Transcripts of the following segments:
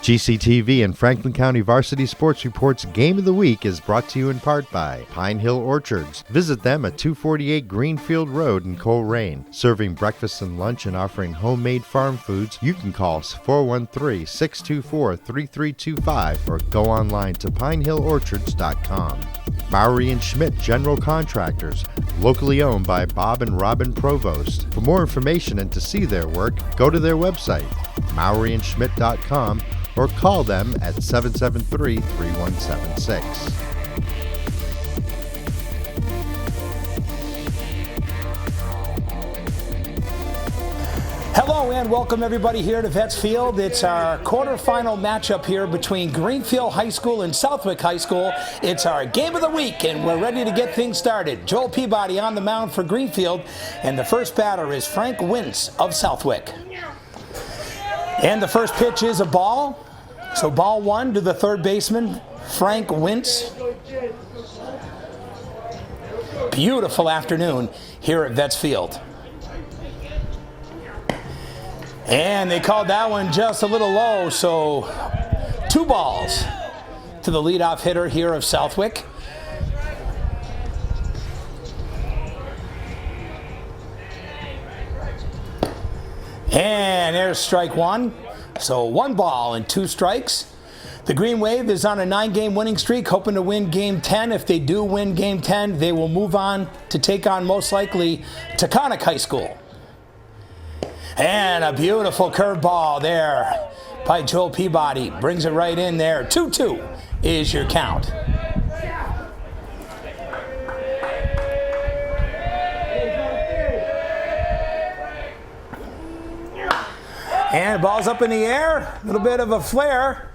GCTV and Franklin County Varsity Sports Report's Game of the Week is brought to you in part by Pine Hill Orchards. Visit them at 248 Greenfield Road in Coleraine. Serving breakfast and lunch and offering homemade farm foods, you can call 413-624-3325 or go online to pinehillorchards.com. Mowry and Schmidt General Contractors, locally owned by Bob and Robin Provost. For more information and to see their work, go to their website, mowryandschmidt.com, or call them at 773-3176. Hello and welcome everybody here to Vets Field. It's our quarterfinal matchup here between Greenfield High School and Southwick High School. It's our game of the week and we're ready to get things started. Joel Peabody on the mound for Greenfield, and the first batter is Frank Wintz of Southwick. And the first pitch is a ball. So ball one to the third baseman, Frank Wintz. Beautiful afternoon here at Vets Field. And they called that one just a little low, so 2 balls to the leadoff hitter here of Southwick. And there's strike one. So 1 ball and 2 strikes. The Green Wave is on a 9-game winning streak, hoping to win Game 10. If they do win Game 10, they will move on to take on, most likely, Taconic High School. And a beautiful curveball there by Joel Peabody. Brings it right in there. 2-2 is your count. And ball's up in the air. A little bit of a flare.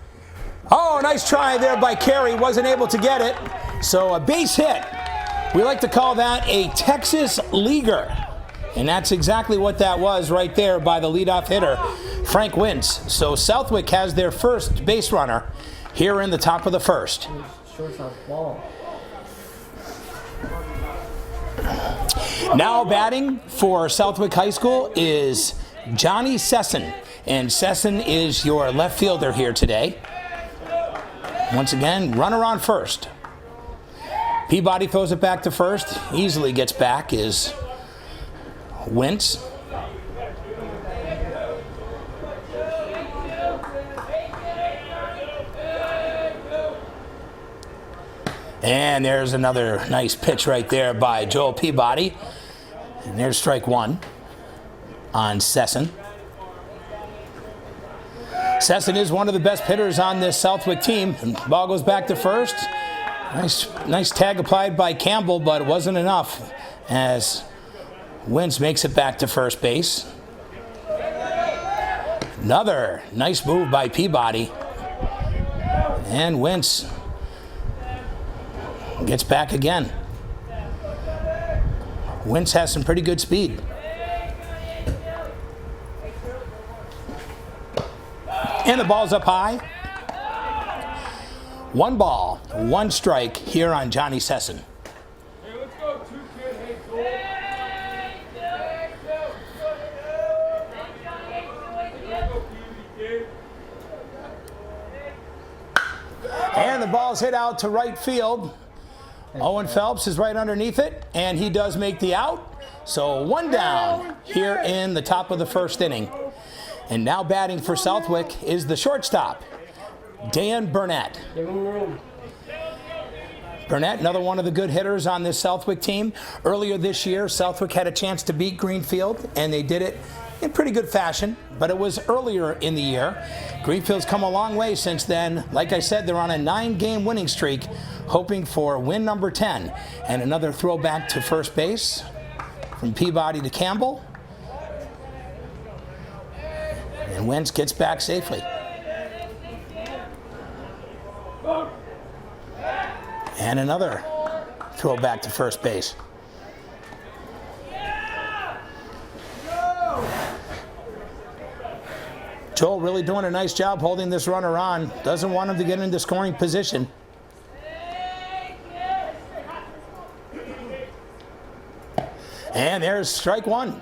Oh, nice try there by Carey. Wasn't able to get it. So a base hit. We like to call that a Texas leaguer. And that's exactly what that was right there by the leadoff hitter, Frank Wintz. So Southwick has their first base runner here in the top of the first. Now batting for Southwick High School is Johnny Sesson. And Sesson is your left fielder here today. Once again, runner on first. Peabody throws it back to first. Easily gets back is Wintz. And there's another nice pitch right there by Joel Peabody. And there's strike one on Sesson. Sesson is one of the best hitters on this Southwick team. And ball goes back to first. Nice tag applied by Campbell, but it wasn't enough as Wintz makes it back to first base. Another nice move by Peabody. And Wintz gets back again. Wintz has some pretty good speed. And the ball's up high. 1 ball, 1 strike here on Johnny Sesson. And the ball's hit out to right field. Owen Phelps is right underneath it, and he does make the out. So 1 down here in the top of the first inning. And now batting for Southwick is the shortstop, Dan Burnett. Burnett, another one of the good hitters on this Southwick team. Earlier this year, Southwick had a chance to beat Greenfield, and they did it in pretty good fashion, but it was earlier in the year. Greenfield's come a long way since then. Like I said, they're on a 9-game winning streak, hoping for win number 10. And another throwback to first base from Peabody to Campbell. And Wentz gets back safely. And another throw back to first base. Joel really doing a nice job holding this runner on. Doesn't want him to get into scoring position. And there's strike one.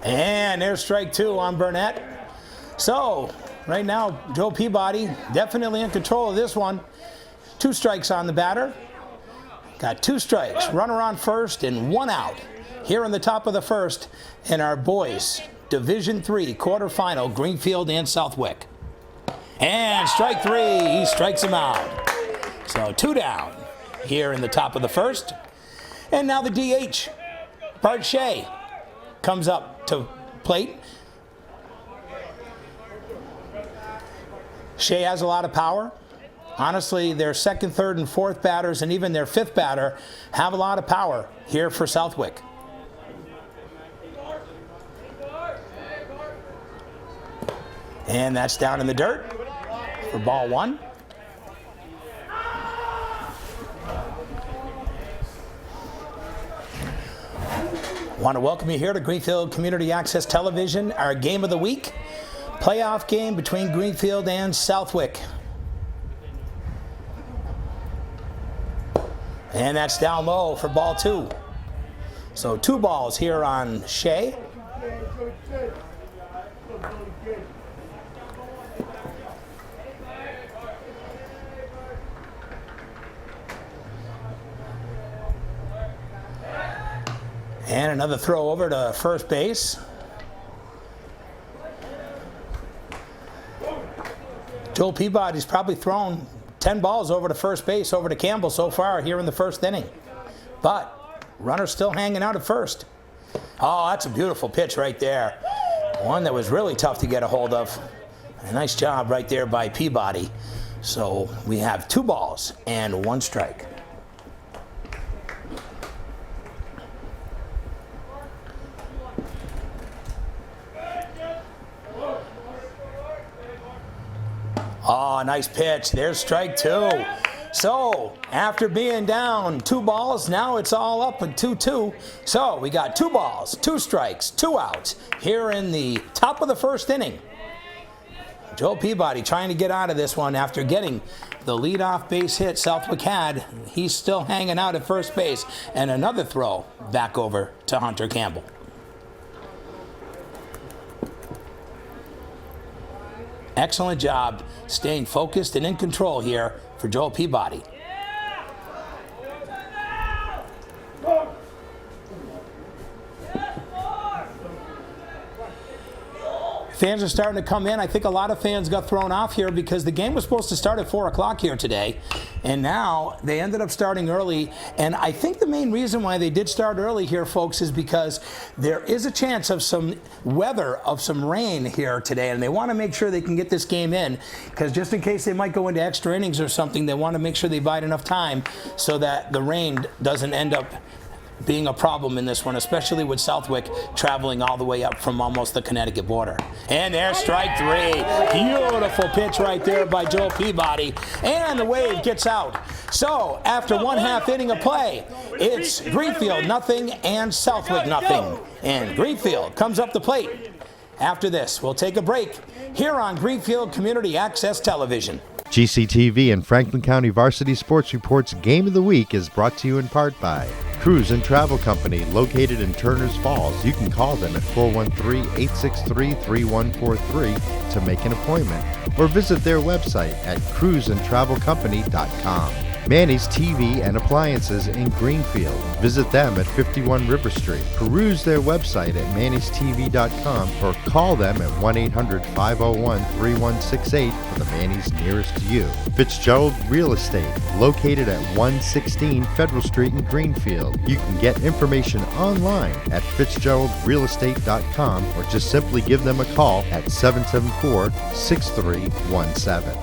And there's strike 2 on Burnett. So right now, Joe Peabody definitely in control of this one. 2 strikes on the batter. Got 2 strikes, runner on first and 1 out here in the top of the first in our boys Division III quarterfinal, Greenfield and Southwick. And strike 3, he strikes him out. So 2 down here in the top of the first. And now the DH, Bart Shea, comes up to plate. Shea has a lot of power. Honestly, their second, third, and fourth batters, and even their fifth batter, have a lot of power here for Southwick. And that's down in the dirt for ball 1. Want to welcome you here to Greenfield Community Access Television, our game of the week, playoff game between Greenfield and Southwick. And that's down low for ball 2. So 2 balls here on Shea. And another throw over to first base. Joel Peabody's probably thrown 10 balls over to first base, over to Campbell so far here in the first inning. But runner's still hanging out at first. Oh, that's a beautiful pitch right there. One that was really tough to get a hold of. A nice job right there by Peabody. So we have 2 balls and 1 strike. Oh, nice pitch. There's strike 2. So, after being down 2 balls, now it's all up at 2-2. So, we got 2 balls, 2 strikes, 2 outs here in the top of the first inning. Joe Peabody trying to get out of this one after getting the leadoff base hit Southwick had. He's still hanging out at first base. And another throw back over to Hunter Campbell. Excellent job staying focused and in control here for Joel Peabody. Fans are starting to come in. I think a lot of fans got thrown off here because the game was supposed to start at 4 o'clock here today. And now they ended up starting early. And I think the main reason why they did start early here, folks, is because there is a chance of some weather, of some rain here today. And they want to make sure they can get this game in, because just in case they might go into extra innings or something, they want to make sure they bide enough time so that the rain doesn't end up being a problem in this one, especially with Southwick traveling all the way up from almost the Connecticut border. And there's strike 3. Beautiful pitch right there by Joel Peabody. And the Wave gets out. So after 1/2 inning of play, it's Greenfield nothing and Southwick nothing. And Greenfield comes up the plate. After this, we'll take a break here on Greenfield Community Access Television. GCTV and Franklin County Varsity Sports Report's Game of the Week is brought to you in part by Cruise and Travel Company, located in Turner's Falls. You can call them at 413-863-3143 to make an appointment, or visit their website at cruiseandtravelcompany.com. Manny's TV and Appliances in Greenfield. Visit them at 51 River Street. Peruse their website at mannystv.com or call them at 1-800-501-3168 for the Manny's nearest to you. Fitzgerald Real Estate, located at 116 Federal Street in Greenfield. You can get information online at fitzgeraldrealestate.com or just simply give them a call at 774-6317.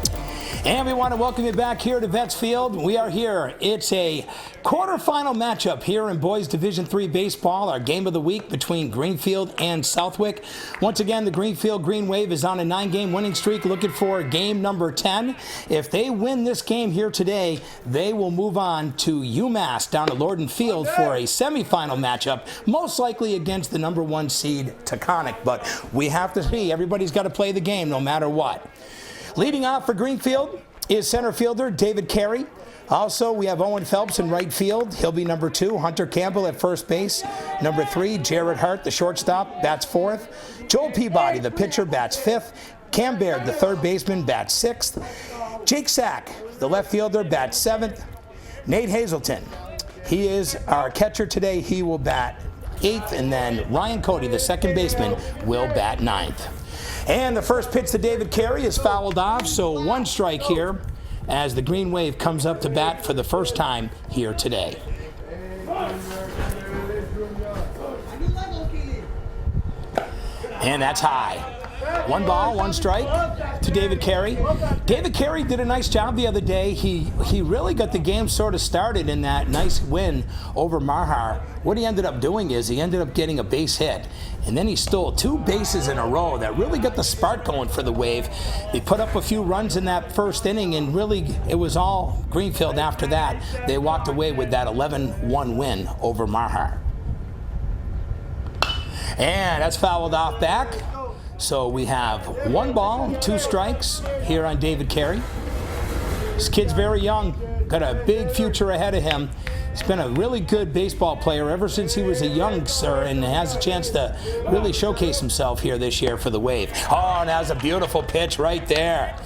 And we want to welcome you back here to Vets Field. We are here. It's a quarterfinal matchup here in Boys Division III baseball, our game of the week between Greenfield and Southwick. Once again, the Greenfield Green Wave is on a 9-game winning streak, looking for game number 10. If they win this game here today, they will move on to UMass down at Lorden Field for a semifinal matchup, most likely against the number 1 seed Taconic. But we have to see. Everybody's got to play the game no matter what. Leading off for Greenfield, is center fielder David Carey. Also, we have Owen Phelps in right field. He'll be number 2. Hunter Campbell at first base. Number 3, Jared Hart, the shortstop, bats 4th. Joel Peabody, the pitcher, bats 5th. Cam Baird, the third baseman, bats 6th. Jake Sack, the left fielder, bats 7th. Nate Hazelton, he is our catcher today. He will bat 8th. And then Ryan Cody, the second baseman, will bat 9th. And the first pitch to David Carey is fouled off, so 1 strike here as the Green Wave comes up to bat for the first time here today. And that's high. 1 ball, 1 strike to David Carey. David Carey did a nice job the other day. He really got the game sort of started in that nice win over Mahar. What he ended up doing is he ended up getting a base hit, and then he stole 2 bases in a row that really got the spark going for the Wave. They put up a few runs in that first inning, and really it was all Greenfield after that. They walked away with that 11-1 win over Mahar. And that's fouled off back. So we have 1 ball, 2 strikes here on David Carey. This kid's very young, got a big future ahead of him. He's been a really good baseball player ever since he was a youngster and has a chance to really showcase himself here this year for the Wave. Oh, and that was a beautiful pitch right there.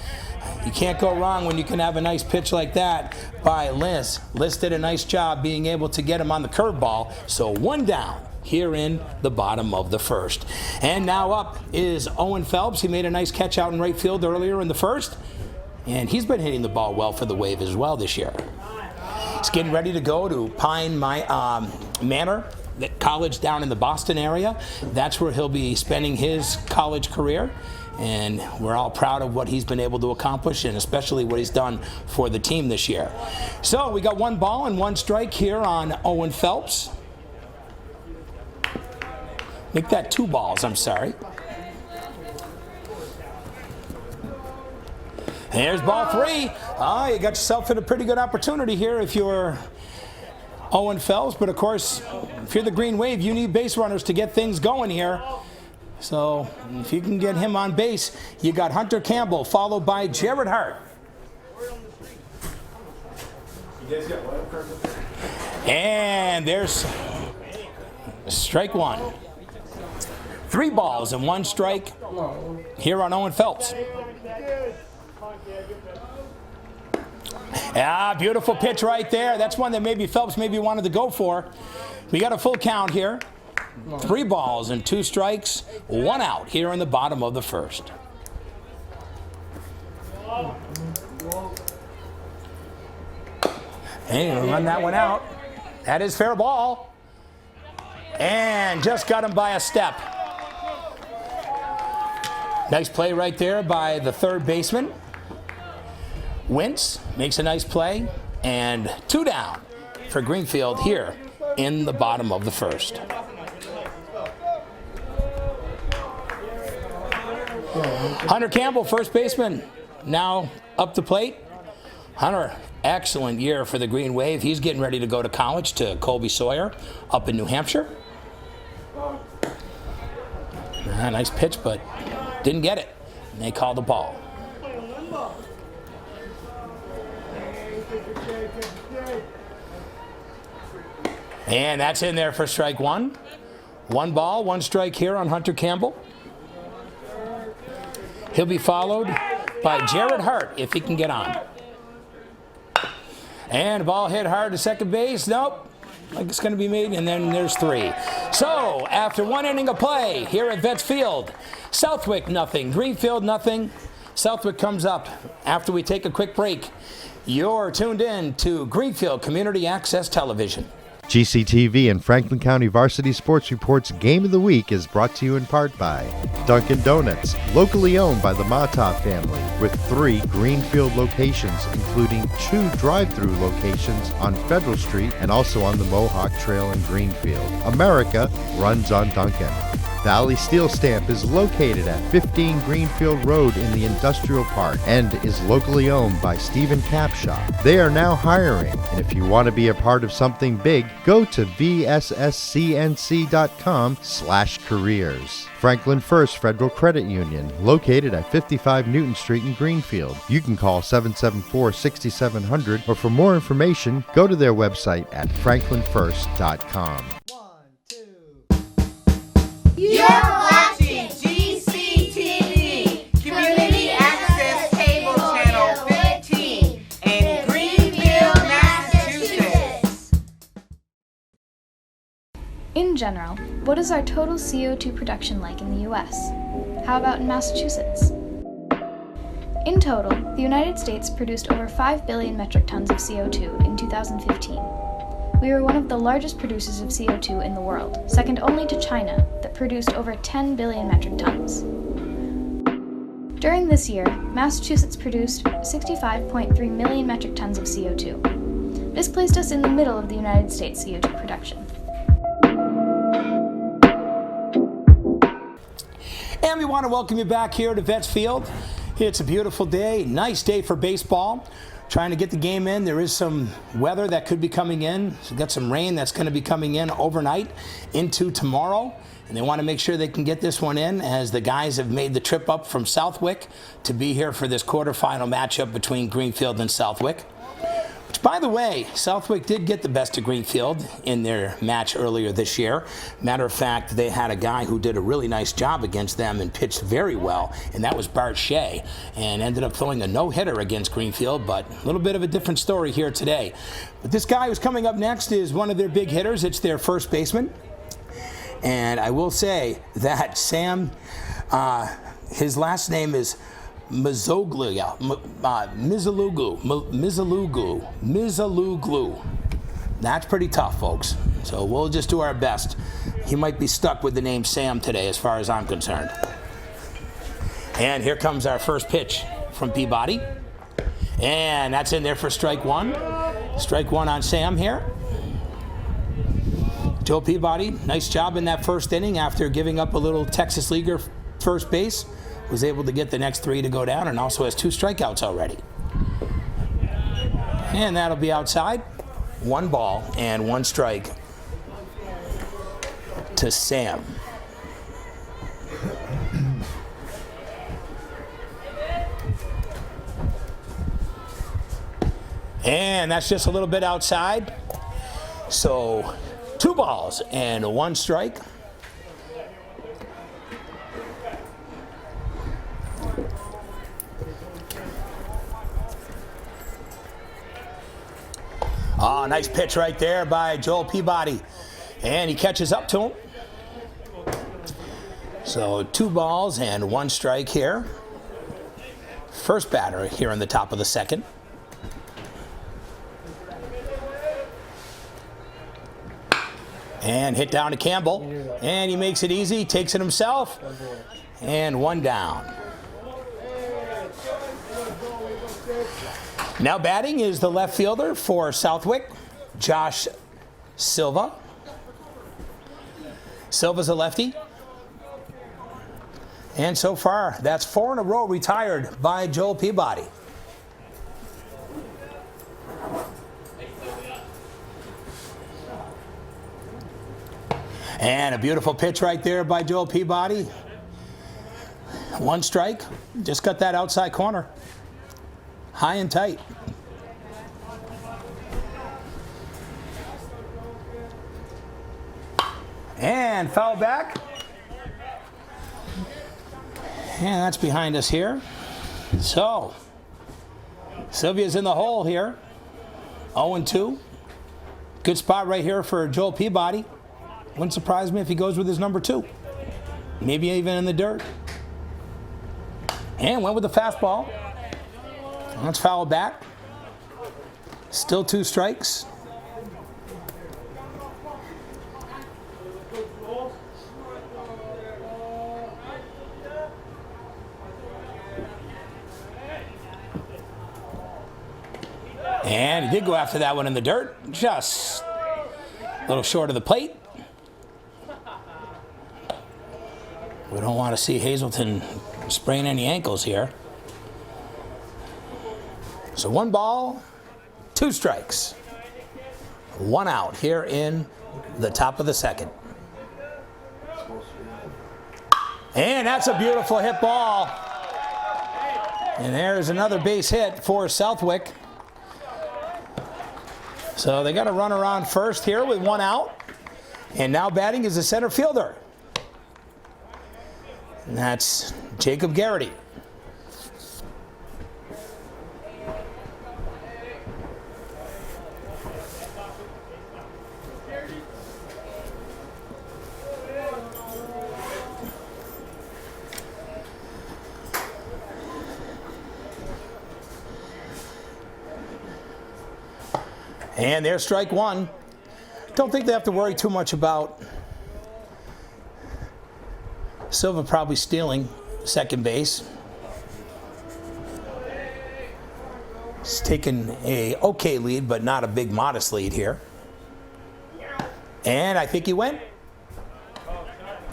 You can't go wrong when you can have a nice pitch like that by Liz. Liz did a nice job being able to get him on the curveball. So 1 down here in the bottom of the first. And now up is Owen Phelps. He made a nice catch out in right field earlier in the first, and he's been hitting the ball well for the Wave as well this year. He's getting ready to go to Pine Manor College down in the Boston area. That's where he'll be spending his college career, and we're all proud of what he's been able to accomplish, and especially what he's done for the team this year. So we got 1 ball and 1 strike here on Owen Phelps. Make that 2 balls, I'm sorry. Here's ball 3. Oh, you got yourself in a pretty good opportunity here if you're Owen Phelps. But of course, if you're the Green Wave, you need base runners to get things going here. So if you can get him on base, you got Hunter Campbell, followed by Jared Hart. And there's strike 1. 3 balls and 1 strike here on Owen Phelps. Ah, beautiful pitch right there. That's one that maybe Phelps wanted to go for. We got a full count here. 3 balls and 2 strikes, 1 out here in the bottom of the first. And run that one out. That is fair ball. And just got him by a step. Nice play right there by the third baseman. Wentz makes a nice play, and 2 down for Greenfield here in the bottom of the first. Hunter Campbell, first baseman, now up the plate. Hunter, excellent year for the Green Wave. He's getting ready to go to college to Colby Sawyer up in New Hampshire. Nice pitch, but didn't get it. And they called the ball. And that's in there for strike 1. 1 ball, 1 strike here on Hunter Campbell. He'll be followed by Jared Hart if he can get on. And the ball hit hard to second base. Nope. Like it's going to be made, and then there's 3. So, after 1 inning of play here at Vets Field, Southwick nothing, Greenfield nothing. Southwick comes up after we take a quick break. You're tuned in to Greenfield Community Access Television. GCTV and Franklin County Varsity Sports Report's Game of the Week is brought to you in part by Dunkin' Donuts, locally owned by the Mata family, with 3 Greenfield locations, including 2 drive-through locations on Federal Street and also on the Mohawk Trail in Greenfield. America runs on Dunkin'. Valley Steel Stamp is located at 15 Greenfield Road in the Industrial Park and is locally owned by Stephen Capshaw. They are now hiring, and if you want to be a part of something big, go to vsscnc.com/careers. Franklin First Federal Credit Union, located at 55 Newton Street in Greenfield. You can call 774-6700, or for more information, go to their website at franklinfirst.com. You're watching GCTV, Community Access Cable Channel 15 in Greenfield, Massachusetts. In general, what is our total CO2 production like in the US? How about in Massachusetts? In total, the United States produced over 5 billion metric tons of CO2 in 2015. We were one of the largest producers of CO2 in the world, second only to China, that produced over 10 billion metric tons. During this year, Massachusetts produced 65.3 million metric tons of CO2. This placed us in the middle of the United States CO2 production. And we want to welcome you back here to Vets Field. It's a beautiful day, nice day for baseball. Trying to get the game in. There is some weather that could be coming in. We've got some rain that's going to be coming in overnight into tomorrow. And they want to make sure they can get this one in, as the guys have made the trip up from Southwick to be here for this quarterfinal matchup between Greenfield and Southwick. Which, by the way, Southwick did get the best of Greenfield in their match earlier this year. Matter of fact, they had a guy who did a really nice job against them and pitched very well, and that was Bart Shea, and ended up throwing a no-hitter against Greenfield, but a little bit of a different story here today. But this guy who's coming up next is one of their big hitters. It's their first baseman. And I will say that Sam, his last name is Mizaluglu. That's pretty tough, folks. So we'll just do our best. He might be stuck with the name Sam today, as far as I'm concerned. And here comes our first pitch from Peabody. And that's in there for strike one. Strike one on Sam here. Joe Peabody, nice job in that first inning after giving up a little Texas leaguer first base. Was able to get the next three to go down, and also has 2 strikeouts already. And that'll be outside. 1 ball and 1 strike to Sam. And that's just a little bit outside. So 2 balls and 1 strike. Oh, nice pitch right there by Joel Peabody. And he catches up to him. So 2 balls and 1 strike here. First batter here in the top of the second. And hit down to Campbell. And he makes it easy, takes it himself. And 1 down. Now batting is the left fielder for Southwick, Josh Silva. Silva's a lefty. And so far, that's 4 in a row retired by Joel Peabody. And a beautiful pitch right there by Joel Peabody. 1 strike. Just got that outside corner. High and tight. And foul back. And that's behind us here. So, Sylvia's in the hole here. 0-2. Good spot right here for Joel Peabody. Wouldn't surprise me if he goes with his number 2. Maybe even in the dirt. And went with the fastball. Let's foul back. Still 2 strikes. And he did go after that one in the dirt. Just a little short of the plate. We don't want to see Hazelton sprain any ankles here. So 1 ball, 2 strikes. 1 out here in the top of the second. And that's a beautiful hit ball. And there's another base hit for Southwick. So they got a runner on first here with 1 out. And now batting is the center fielder. And that's Jacob Garrity. And there's strike 1. Don't think they have to worry too much about Silva probably stealing second base. He's taken a okay lead, but not a big modest lead here. And I think he went.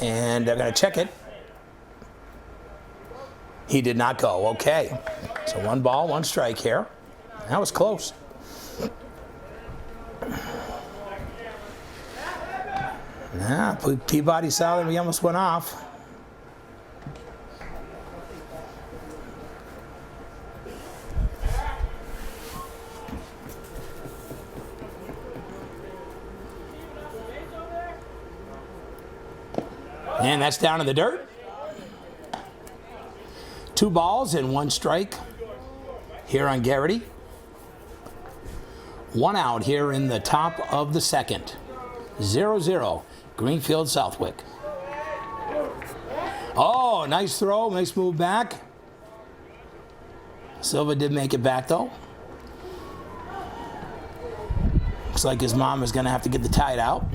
And they're going to check it. He did not go. Okay. So 1 ball, 1 strike here. That was close. Yeah, Peabody saw that he almost went off. And that's down in the dirt. 2 balls and 1 strike here on Garrity. 1 out here in the top of the second. 0-0, Greenfield Southwick. Oh, nice throw, nice move back. Silva did make it back though. Looks like his mom is going to have to get the tide out.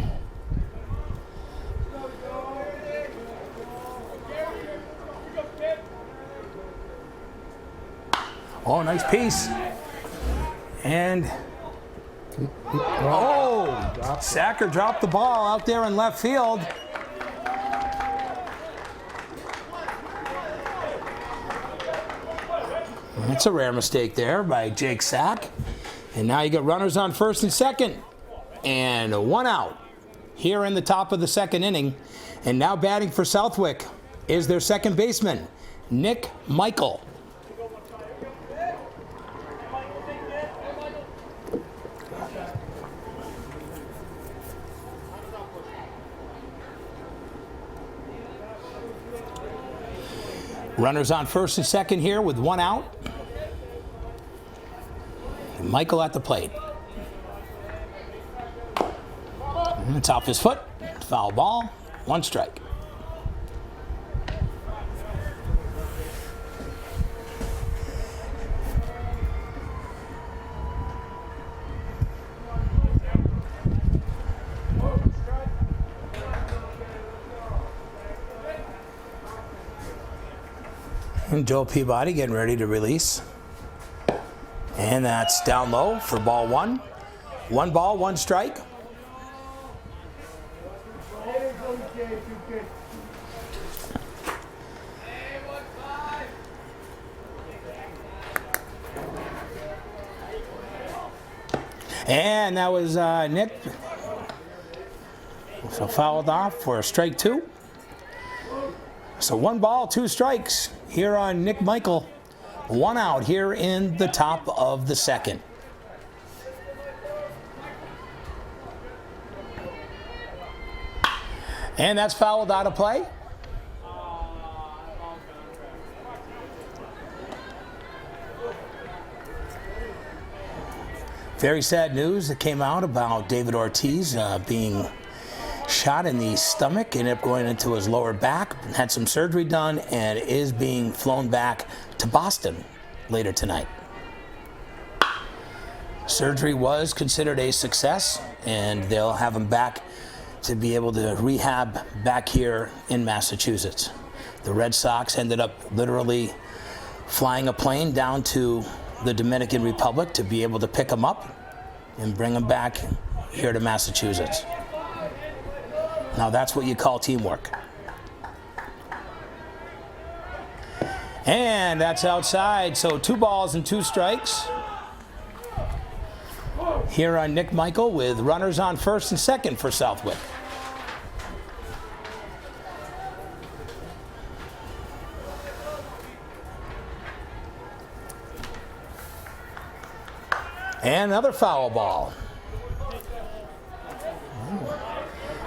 Oh, nice piece. And oh, Sacker dropped the ball out there in left field. That's a rare mistake there by Jake Sack. And now you got runners on first and second. And 1 out here in the top of the second inning. And now batting for Southwick is their second baseman, Nick Michael. Runners on first and second here with 1 out. And Michael at the plate. And it's off his foot. Foul ball. 1 strike. And Joe Peabody getting ready to release. And that's down low for ball 1. 1 ball, 1 strike. And that was Nick. So fouled off for strike 2. So 1 ball, 2 strikes here on Nick Michael. 1 out here in the top of the second. And that's fouled out of play. Very sad news that came out about David Ortiz being shot in the stomach, ended up going into his lower back, had some surgery done, and is being flown back to Boston later tonight. Surgery was considered a success, and they'll have him back to be able to rehab back here in Massachusetts. The Red Sox ended up literally flying a plane down to the Dominican Republic to be able to pick him up and bring him back here to Massachusetts. Now that's what you call teamwork. And that's outside, so 2 balls and 2 strikes. Here on Nick Michael with runners on first and second for Southwick. And another foul ball.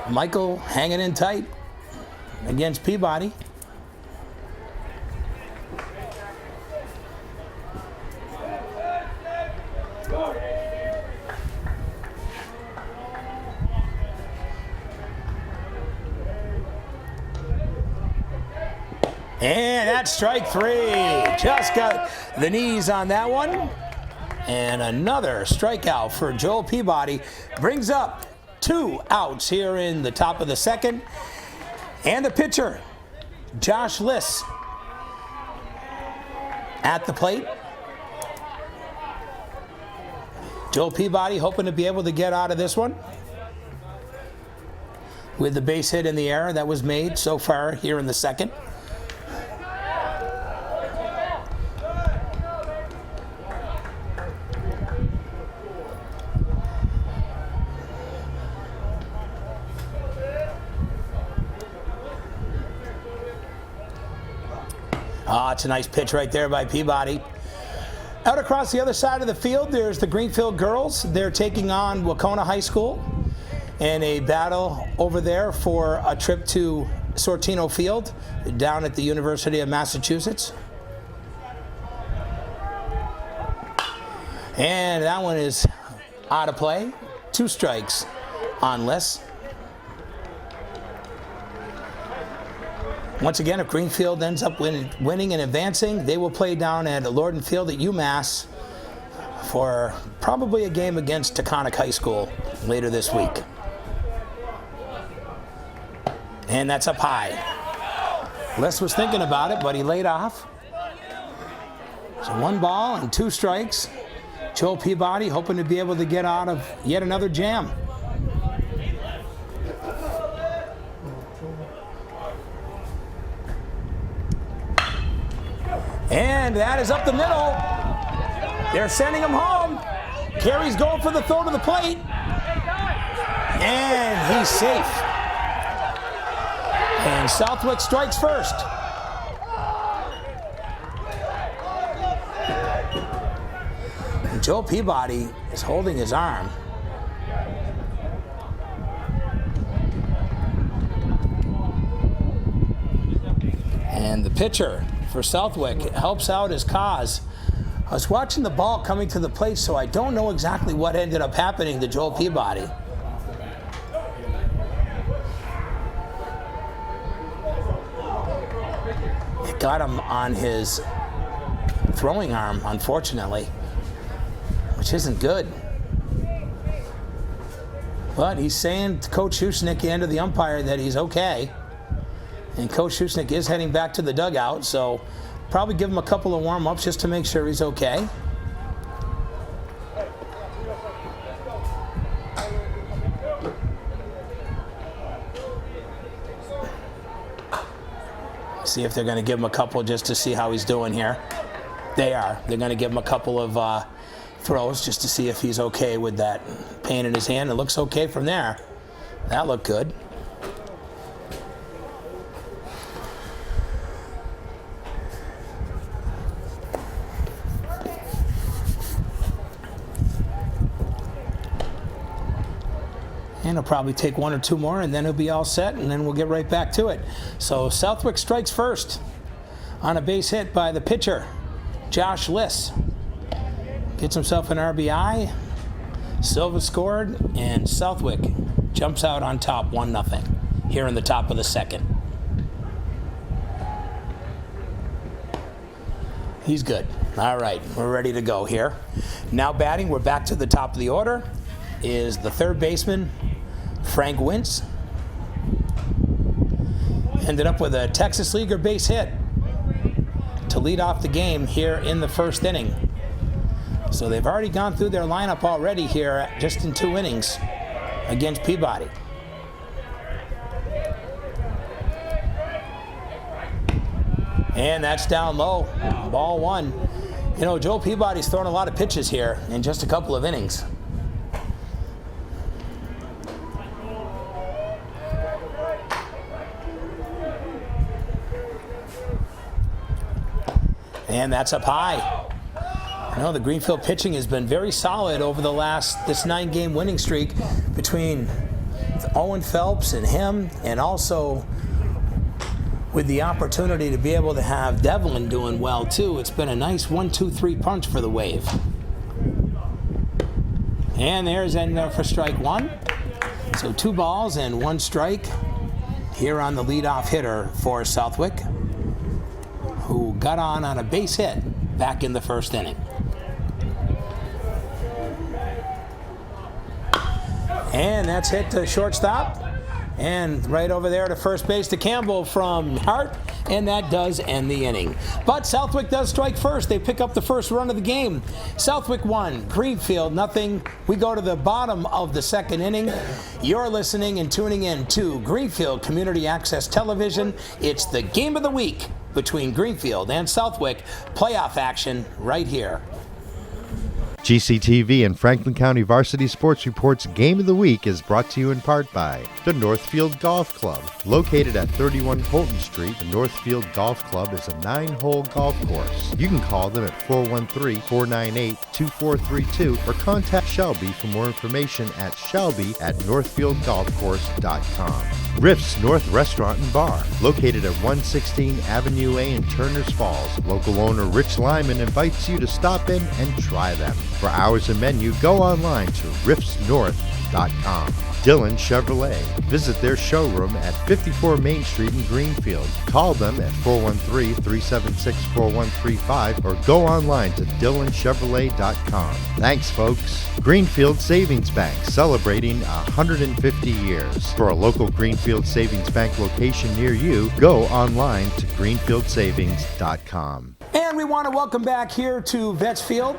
Michael hanging in tight against Peabody. And that's strike 3. Just got the knees on that one. And another strikeout for Joel Peabody brings up 2 outs here in the top of the second. And the pitcher, Josh Liss, at the plate. Joel Peabody hoping to be able to get out of this one with the base hit in the air that was made so far here in the second. It's a nice pitch right there by Peabody. Out across the other side of the field, there's the Greenfield girls. They're taking on Wacona High School in a battle over there for a trip to Sortino Field down at the University of Massachusetts. And that one is out of play. 2 strikes on Liss. Once again, if Greenfield ends up winning and advancing, they will play down at Lorden Field at UMass for probably a game against Taconic High School later this week. And that's up high. Liss was thinking about it, but he laid off. So 1 ball and 2 strikes. Joel Peabody hoping to be able to get out of yet another jam. And that is up the middle. They're sending him home. Carey's going for the throw to the plate. And he's safe. And Southwick strikes first. And Joe Peabody is holding his arm. And the pitcher for Southwick helps out his cause. I was watching the ball coming to the plate, so I don't know exactly what ended up happening to Joel Peabody. It got him on his throwing arm, unfortunately, which isn't good. But he's saying to Coach Hushnick and to the umpire that he's okay. And Coach Hushnick is heading back to the dugout, so probably give him a couple of warm-ups just to make sure he's okay. See if they're going to give him a couple just to see how he's doing here. They are. They're going to give him a couple of throws just to see if he's okay with that pain in his hand. It looks okay from there. That looked good. And he'll probably take 1 or 2 more, and then he'll be all set, and then we'll get right back to it. So Southwick strikes first on a base hit by the pitcher, Josh Liss. Gets himself an RBI. Silva scored, and Southwick jumps out on top 1-0 here in the top of the second. He's good. All right, we're ready to go here. Now batting, we're back to the top of the order, is the third baseman, Frank Wintz. Ended up with a Texas Leaguer base hit to lead off the game here in the first inning. So they've already gone through their lineup already here just in 2 innings against Peabody. And that's down low. Ball one. You know, Joe Peabody's thrown a lot of pitches here in just a couple of innings. And that's up high. You know, the Greenfield pitching has been very solid over this 9-game winning streak between Owen Phelps and him, and also with the opportunity to be able to have Devlin doing well too. It's been a nice 1-2-3 punch for the Wave. And there's in there for strike one. So 2 balls and 1 strike here on the leadoff hitter for Southwick, who got on a base hit back in the first inning. And that's hit to shortstop. And right over there to first base to Campbell from Hart. And that does end the inning. But Southwick does strike first. They pick up the first run of the game. Southwick 1, Greenfield nothing. We go to the bottom of the second inning. You're listening and tuning in to Greenfield Community Access Television. It's the game of the week between Greenfield and Southwick. Playoff action right here. GCTV and Franklin County Varsity Sports Report's Game of the Week is brought to you in part by the Northfield Golf Club. Located at 31 Holton Street, the Northfield Golf Club is a 9-hole golf course. You can call them at 413-498-2432 or contact Shelby for more information at shelby@northfieldgolfcourse.com. Riff's North Restaurant and Bar, located at 116 Avenue A in Turners Falls. Local owner Rich Lyman invites you to stop in and try them. For hours and menu, go online to riffsnorth.com. Dillon Chevrolet. Visit their showroom at 54 Main Street in Greenfield. Call them at 413-376-4135 or go online to dillonchevrolet.com. Thanks, folks. Greenfield Savings Bank, celebrating 150 years. For a local Greenfield Savings Bank location near you, go online to greenfieldsavings.com. And we want to welcome back here to Vets Field.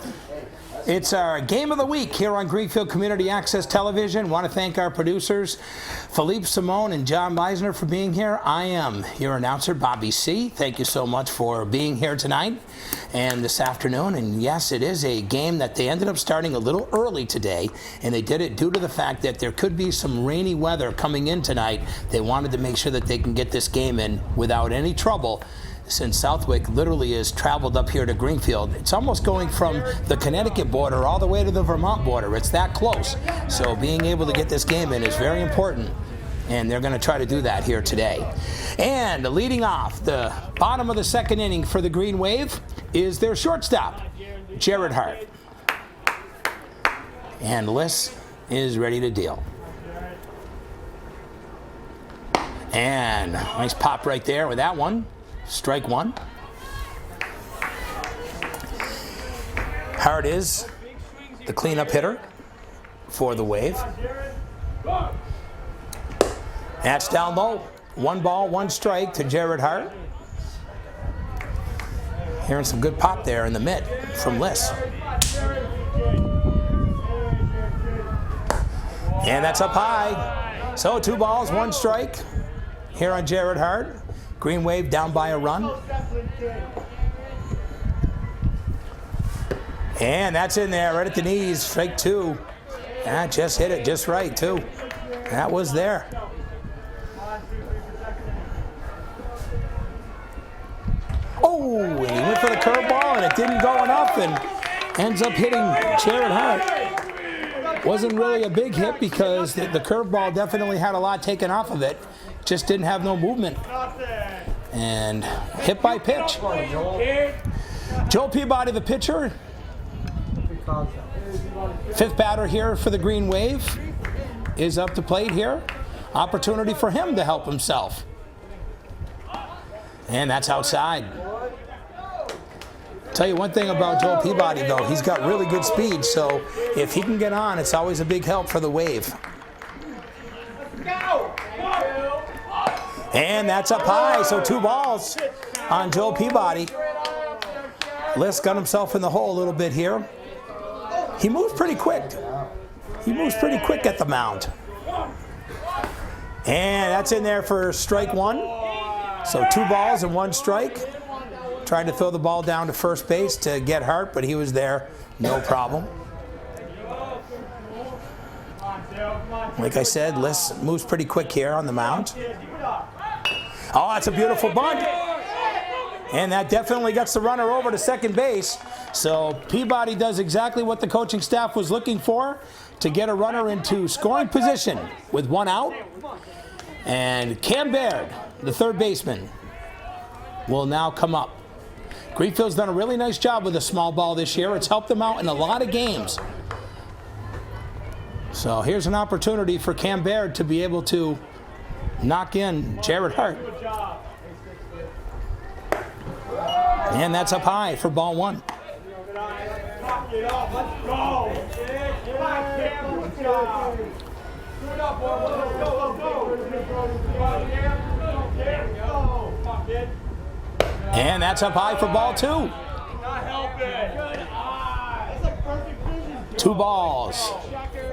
It's our game of the week here on Greenfield Community Access Television. Want to thank our producers, Philippe Simone and John Meisner, for being here. I am your announcer, Bobby C. Thank you so much for being here tonight and this afternoon. And yes, it is a game that they ended up starting a little early today, and they did it due to the fact that there could be some rainy weather coming in tonight. They wanted to make sure that they can get this game in without any trouble, since Southwick literally has traveled up here to Greenfield. It's almost going from the Connecticut border all the way to the Vermont border. It's that close. So being able to get this game in is very important, and they're going to try to do that here today. And leading off the bottom of the second inning for the Green Wave is their shortstop, Jared Hart. And Liss is ready to deal. And nice pop right there with that one. Strike one. Hart is the cleanup hitter for the Wave. That's down low. 1 ball, 1 strike to Jared Hart. Hearing some good pop there in the mitt from Liss. And that's up high. So 2 balls, 1 strike here on Jared Hart. Green Wave down by a run. And that's in there, right at the knees, strike 2. That just hit it just right, too. That was there. Oh, and he went for the curveball, and it didn't go enough, and ends up hitting Jared Hart. Wasn't really a big hit because the curveball definitely had a lot taken off of it. Just didn't have no movement. And hit by pitch. Joe Peabody, the pitcher. 5th batter here for the Green Wave, is up to plate here. Opportunity for him to help himself. And that's outside. Tell you one thing about Joe Peabody, though, he's got really good speed, so if he can get on, it's always a big help for the Wave. And that's up high, so 2 balls on Joe Peabody. Liss got himself in the hole a little bit here. He moves pretty quick. He moves pretty quick at the mound. And that's in there for strike 1. So 2 balls and 1 strike. Tried to throw the ball down to first base to get Hart, but he was there, no problem. Like I said, Liss moves pretty quick here on the mound. Oh, that's a beautiful bunt. And that definitely gets the runner over to second base. So Peabody does exactly what the coaching staff was looking for, to get a runner into scoring position with one out. And Cam Baird, the third baseman, will now come up. Greenfield's done a really nice job with a small ball this year. It's helped them out in a lot of games. So here's an opportunity for Cam Baird to be able to knock in Jared Hart. And that's up high for ball one. And that's up high for ball two. 2 balls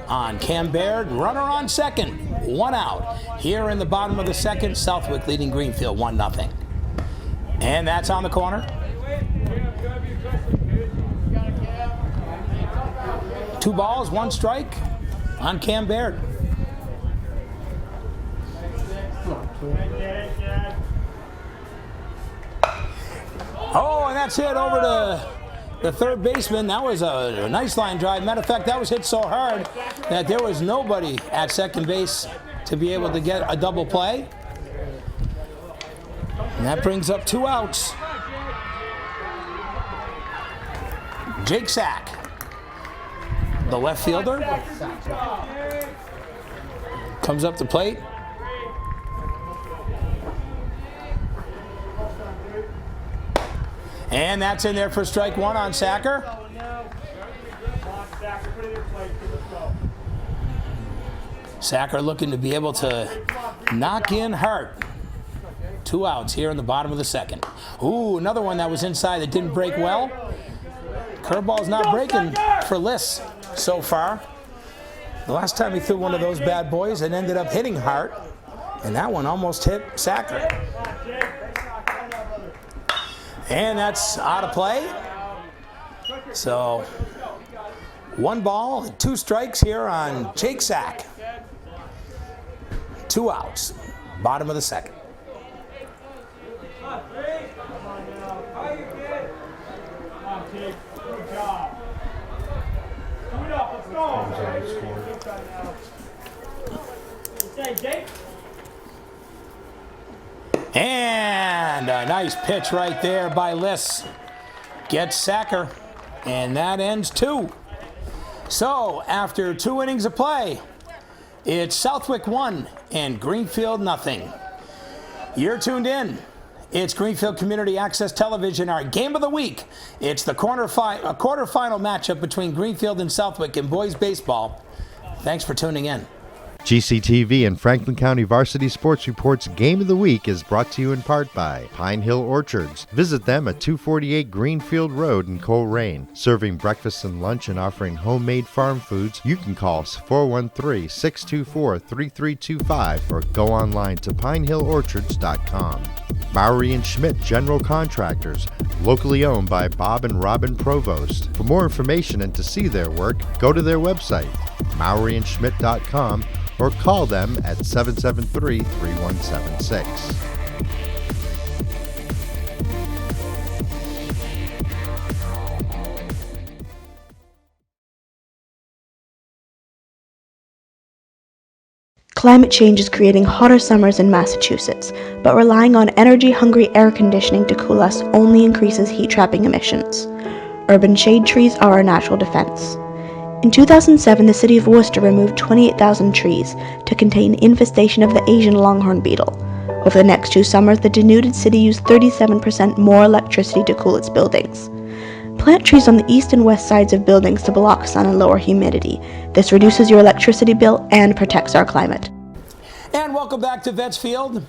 on Cam Baird. Runner on second. 1 out. Here in the bottom of the second, Southwick leading Greenfield 1-0. And that's on the corner. 2 balls, 1 strike on Cam Baird. Oh, and that's hit over to the third baseman. That was a nice line drive. Matter of fact, that was hit so hard that there was nobody at second base to be able to get a double play. And that brings up 2 outs. Jake Sack, the left fielder, comes up the plate. And that's in there for strike 1 on Sacker. Sacker looking to be able to knock in Hart. 2 outs here in the bottom of the second. Ooh, another one that was inside that didn't break well. Curveball's not breaking for Liss so far. The last time he threw one of those bad boys, it ended up hitting Hart. And that one almost hit Sacker. And that's out of play. So 1 ball, 2 strikes here on Jake Sack. 2 outs, bottom of the second. And a nice pitch right there by Liss. Gets Sacker, and that ends 2. So after 2 innings of play, it's Southwick 1 and Greenfield 0. You're tuned in. It's Greenfield Community Access Television, our game of the week. It's the quarterfinal matchup between Greenfield and Southwick in boys baseball. Thanks for tuning in. GCTV and Franklin County Varsity Sports Report's Game of the Week is brought to you in part by Pine Hill Orchards. Visit them at 248 Greenfield Road in Coleraine. Serving breakfast and lunch and offering homemade farm foods, you can call 413-624-3325 or go online to pinehillorchards.com. Bowery & Schmidt General Contractors, locally owned by Bob and Robin Provost. For more information and to see their work, go to their website, boweryandschmidt.com, or call them at 773-3176. Climate change is creating hotter summers in Massachusetts, but relying on energy-hungry air conditioning to cool us only increases heat-trapping emissions. Urban shade trees are our natural defense. In 2007, the city of Worcester removed 28,000 trees to contain infestation of the Asian longhorn beetle. Over the next 2 summers, the denuded city used 37% more electricity to cool its buildings. Plant trees on the east and west sides of buildings to block sun and lower humidity. This reduces your electricity bill and protects our climate. And welcome back to Vets Field.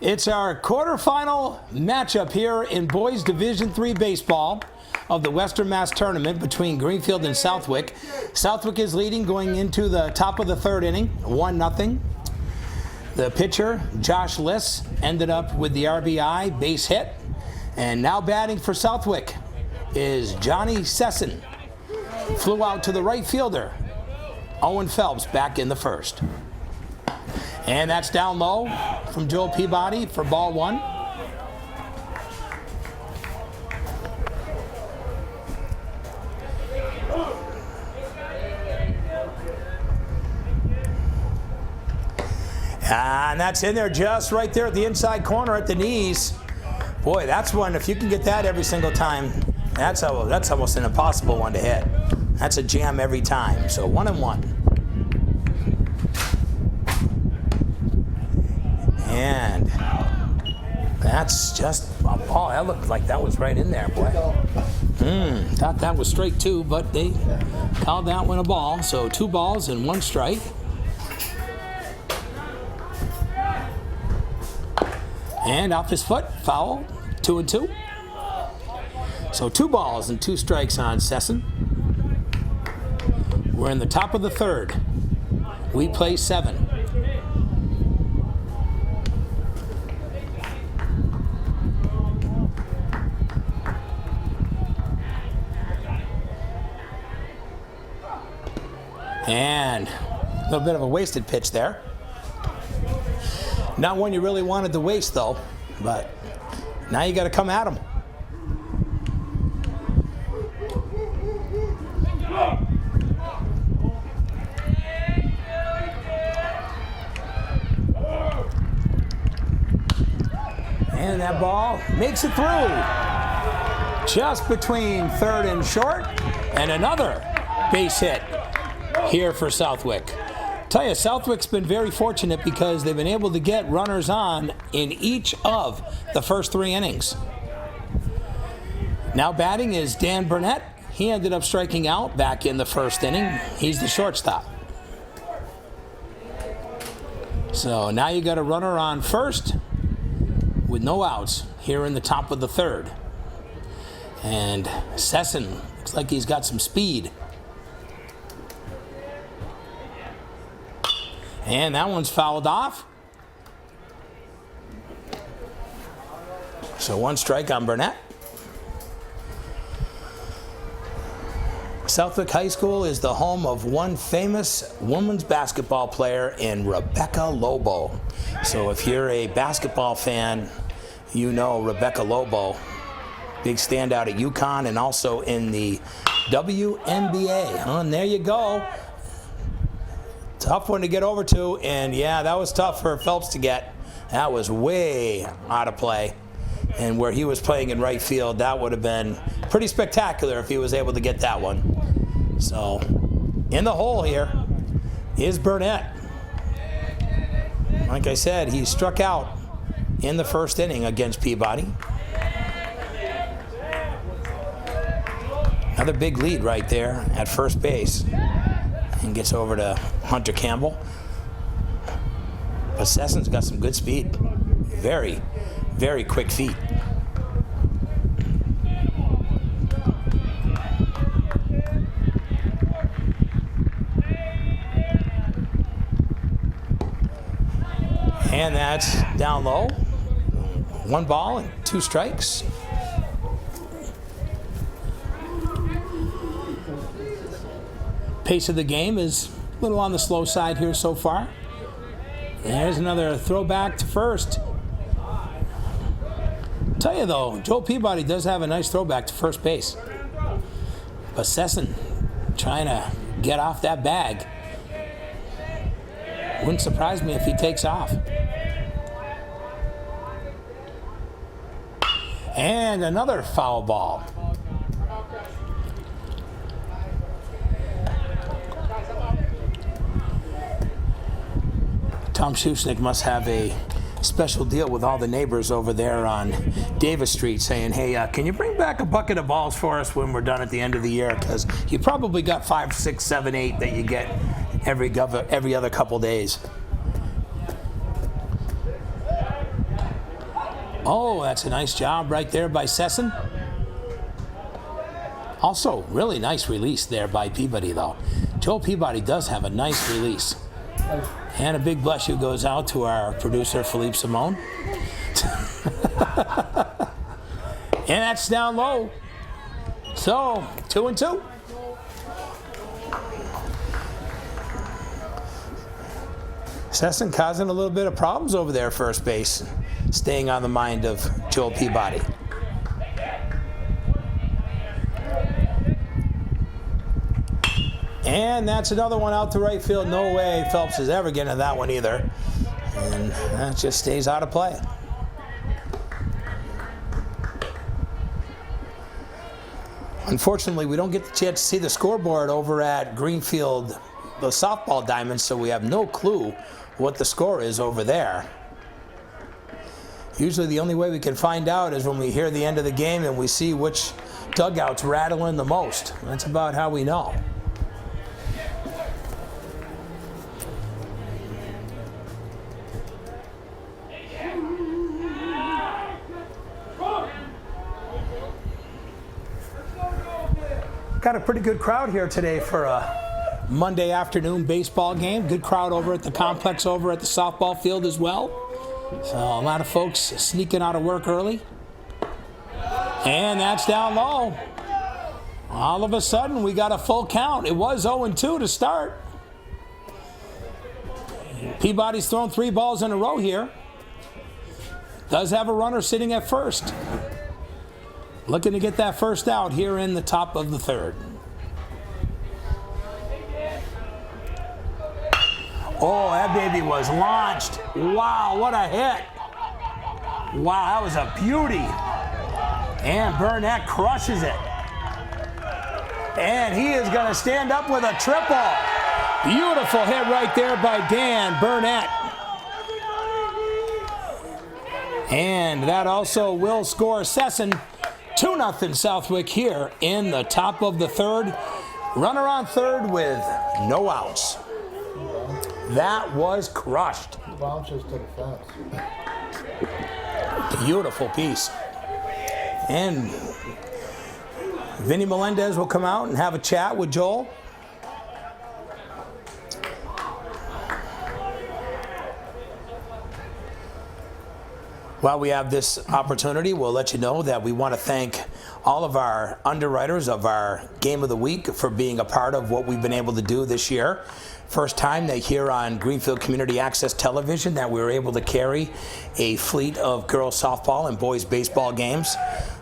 It's our quarterfinal matchup here in boys Division III baseball of the Western Mass Tournament between Greenfield and Southwick. Southwick is leading going into the top of the 3rd inning, 1-0. The pitcher, Josh Liss, ended up with the RBI base hit. And now batting for Southwick is Johnny Sesson. Flew out to the right fielder. Owen Phelps back in the first. And that's down low from Joel Peabody for ball one. And that's in there just right there at the inside corner at the knees. Boy, that's one, if you can get that every single time, that's almost an impossible one to hit. That's a jam every time. So 1-1. And that's just a ball. That looked like that was right in there, boy. Thought that was straight too, but they called that one a ball. So 2 balls and 1 strike. And off his foot, foul, 2-2. So 2 balls and 2 strikes on Sesson. We're in the top of the third. We play 7. And a little bit of a wasted pitch there. Not one you really wanted to waste, though, but now you got to come at him. And that ball makes it through. Just between third and short, and another base hit here for Southwick. Tell you, Southwick's been very fortunate because they've been able to get runners on in each of the first 3 innings. Now batting is Dan Burnett. He ended up striking out back in the first inning. He's the shortstop. So now you got a runner on first with no outs here in the top of the third. And Sesson looks like he's got some speed. And that one's fouled off. So 1 strike on Burnett. Southwick High School is the home of one famous women's basketball player in Rebecca Lobo. So if you're a basketball fan, you know Rebecca Lobo. Big standout at UConn and also in the WNBA. And there you go. Tough one to get over to, and yeah, that was tough for Phelps to get. That was way out of play. And where he was playing in right field, that would have been pretty spectacular if he was able to get that one. So, in the hole here is Burnett. Like I said, he struck out in the first inning against Peabody. Another big lead right there at first base. And gets over to Hunter Campbell. But Sesson's got some good speed. Very, very quick feet. And that's down low. 1 ball and 2 strikes. Pace of the game is a little on the slow side here so far. There's another throwback to first. Tell you though, Joel Peabody does have a nice throwback to first base. But Sesson trying to get off that bag. Wouldn't surprise me if he takes off. And another foul ball. Tom Schuschnigg must have a special deal with all the neighbors over there on Davis Street saying, hey, can you bring back a bucket of balls for us when we're done at the end of the year? Because you probably got 5, 6, 7, 8 that you get every other couple days. Oh, that's a nice job right there by Sesson. Also, really nice release there by Peabody, though. Joel Peabody does have a nice release. And a big bless you goes out to our producer, Philippe Simone. And that's down low. So, 2-2. Sesson causing a little bit of problems over there at first base, staying on the mind of Joel Peabody. And that's another one out to right field. No way Phelps is ever getting to that one either. And that just stays out of play. Unfortunately, we don't get the chance to see the scoreboard over at Greenfield, the softball diamond, so we have no clue what the score is over there. Usually the only way we can find out is when we hear the end of the game and we see which dugout's rattling the most. That's about how we know. Got a pretty good crowd here today for a Monday afternoon baseball game. Good crowd over at the complex over at the softball field as well. So a lot of folks sneaking out of work early. And that's down low. All of a sudden, we got a full count. It was 0-2 to start. Peabody's thrown 3 balls in a row here. Does have a runner sitting at first. Looking to get that first out here in the top of the third. Oh, that baby was launched. Wow, what a hit. Wow, that was a beauty. And Burnett crushes it. And he is going to stand up with a triple. Beautiful hit right there by Dan Burnett. And that also will score Sesson 2-0 Southwick here in the top of the third. Runner on third with no outs. That was crushed. Bounces to the fence. Beautiful piece. And Vinny Melendez will come out and have a chat with Joel. While we have this opportunity, we'll let you know that we want to thank all of our underwriters of our Game of the Week for being a part of what we've been able to do this year. First time that here on Greenfield Community Access Television that we were able to carry a fleet of girls softball and boys baseball games.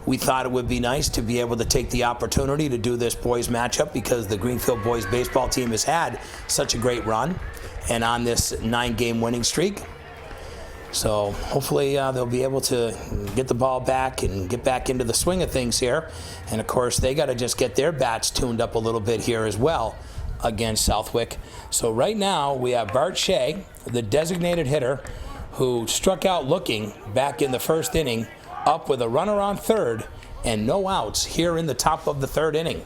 We thought it would be nice to be able to take the opportunity to do this boys matchup because the Greenfield boys baseball team has had such a great run and on this 9-game winning streak. So hopefully they'll be able to get the ball back and get back into the swing of things here. And of course, they got to just get their bats tuned up a little bit here as well against Southwick. So right now we have Bart Shea, the designated hitter, who struck out looking back in the first inning, up with a runner on third and no outs here in the top of the third inning.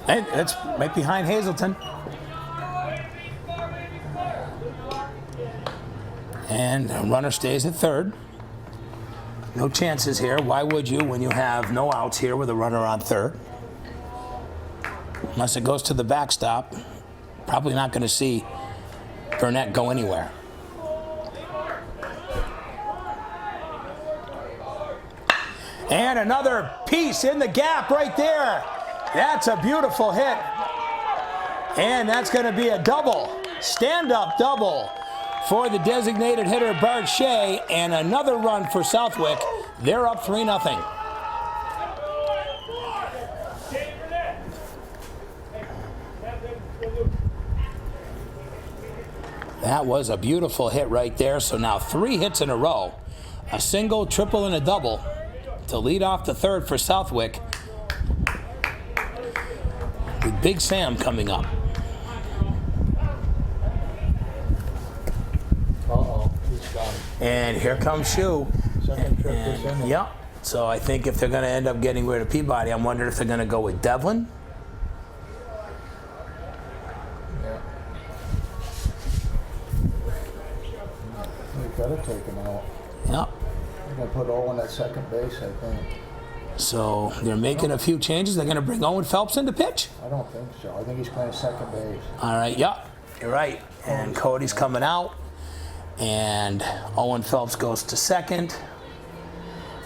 Hey, that's right behind Hazelton. And runner stays at third. No chances here. Why would you when you have no outs here with a runner on third? Unless it goes to the backstop. Probably not going to see Burnett go anywhere. And another piece in the gap right there. That's a beautiful hit. And that's going to be a double. Stand-up double for the designated hitter Bart Shea, and another run for Southwick. They're up 3-0. That was a beautiful hit right there. So now 3 hits in a row. A single, triple, and a double to lead off the third for Southwick. With Big Sam coming up. He's done. And here comes Shu. Second trip this inning. Yep. So I think if they're going to end up getting rid of Peabody, I'm wondering if they're going to go with Devlin. Yeah. They gotta take him out. Yep. They gonna put Owen at second base, I think. So they're making a few changes. They're going to bring Owen Phelps into pitch. I don't think so. I think he's playing second base. All right, yep, you're right. And Cody's coming out. And Owen Phelps goes to second.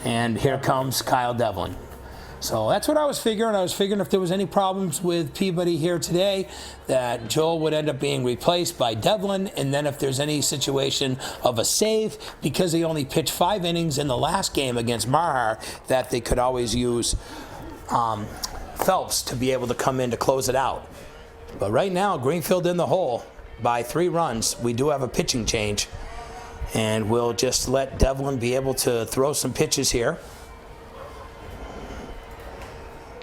And here comes Kyle Devlin. So that's what I was figuring. I was figuring if there was any problems with Peabody here today, that Joel would end up being replaced by Devlin. And then if there's any situation of a save, because he only pitched 5 innings in the last game against Marhar, that they could always use Phelps to be able to come in to close it out. But right now, Greenfield in the hole by 3 runs. We do have a pitching change. And we'll just let Devlin be able to throw some pitches here.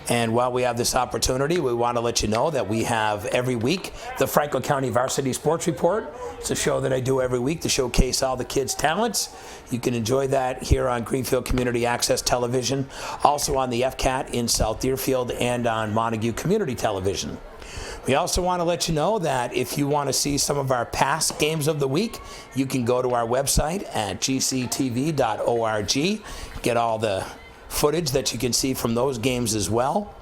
And while we have this opportunity, we want to let you know that we have every week the Franklin County Varsity Sports Report. It's a show that I do every week to showcase all the kids' talents. You can enjoy that here on Greenfield Community Access Television, also on the FCAT in South Deerfield, and on Montague Community Television. We also want to let you know that if you want to see some of our past games of the week, you can go to our website at gctv.org, get all the footage that you can see from those games as well.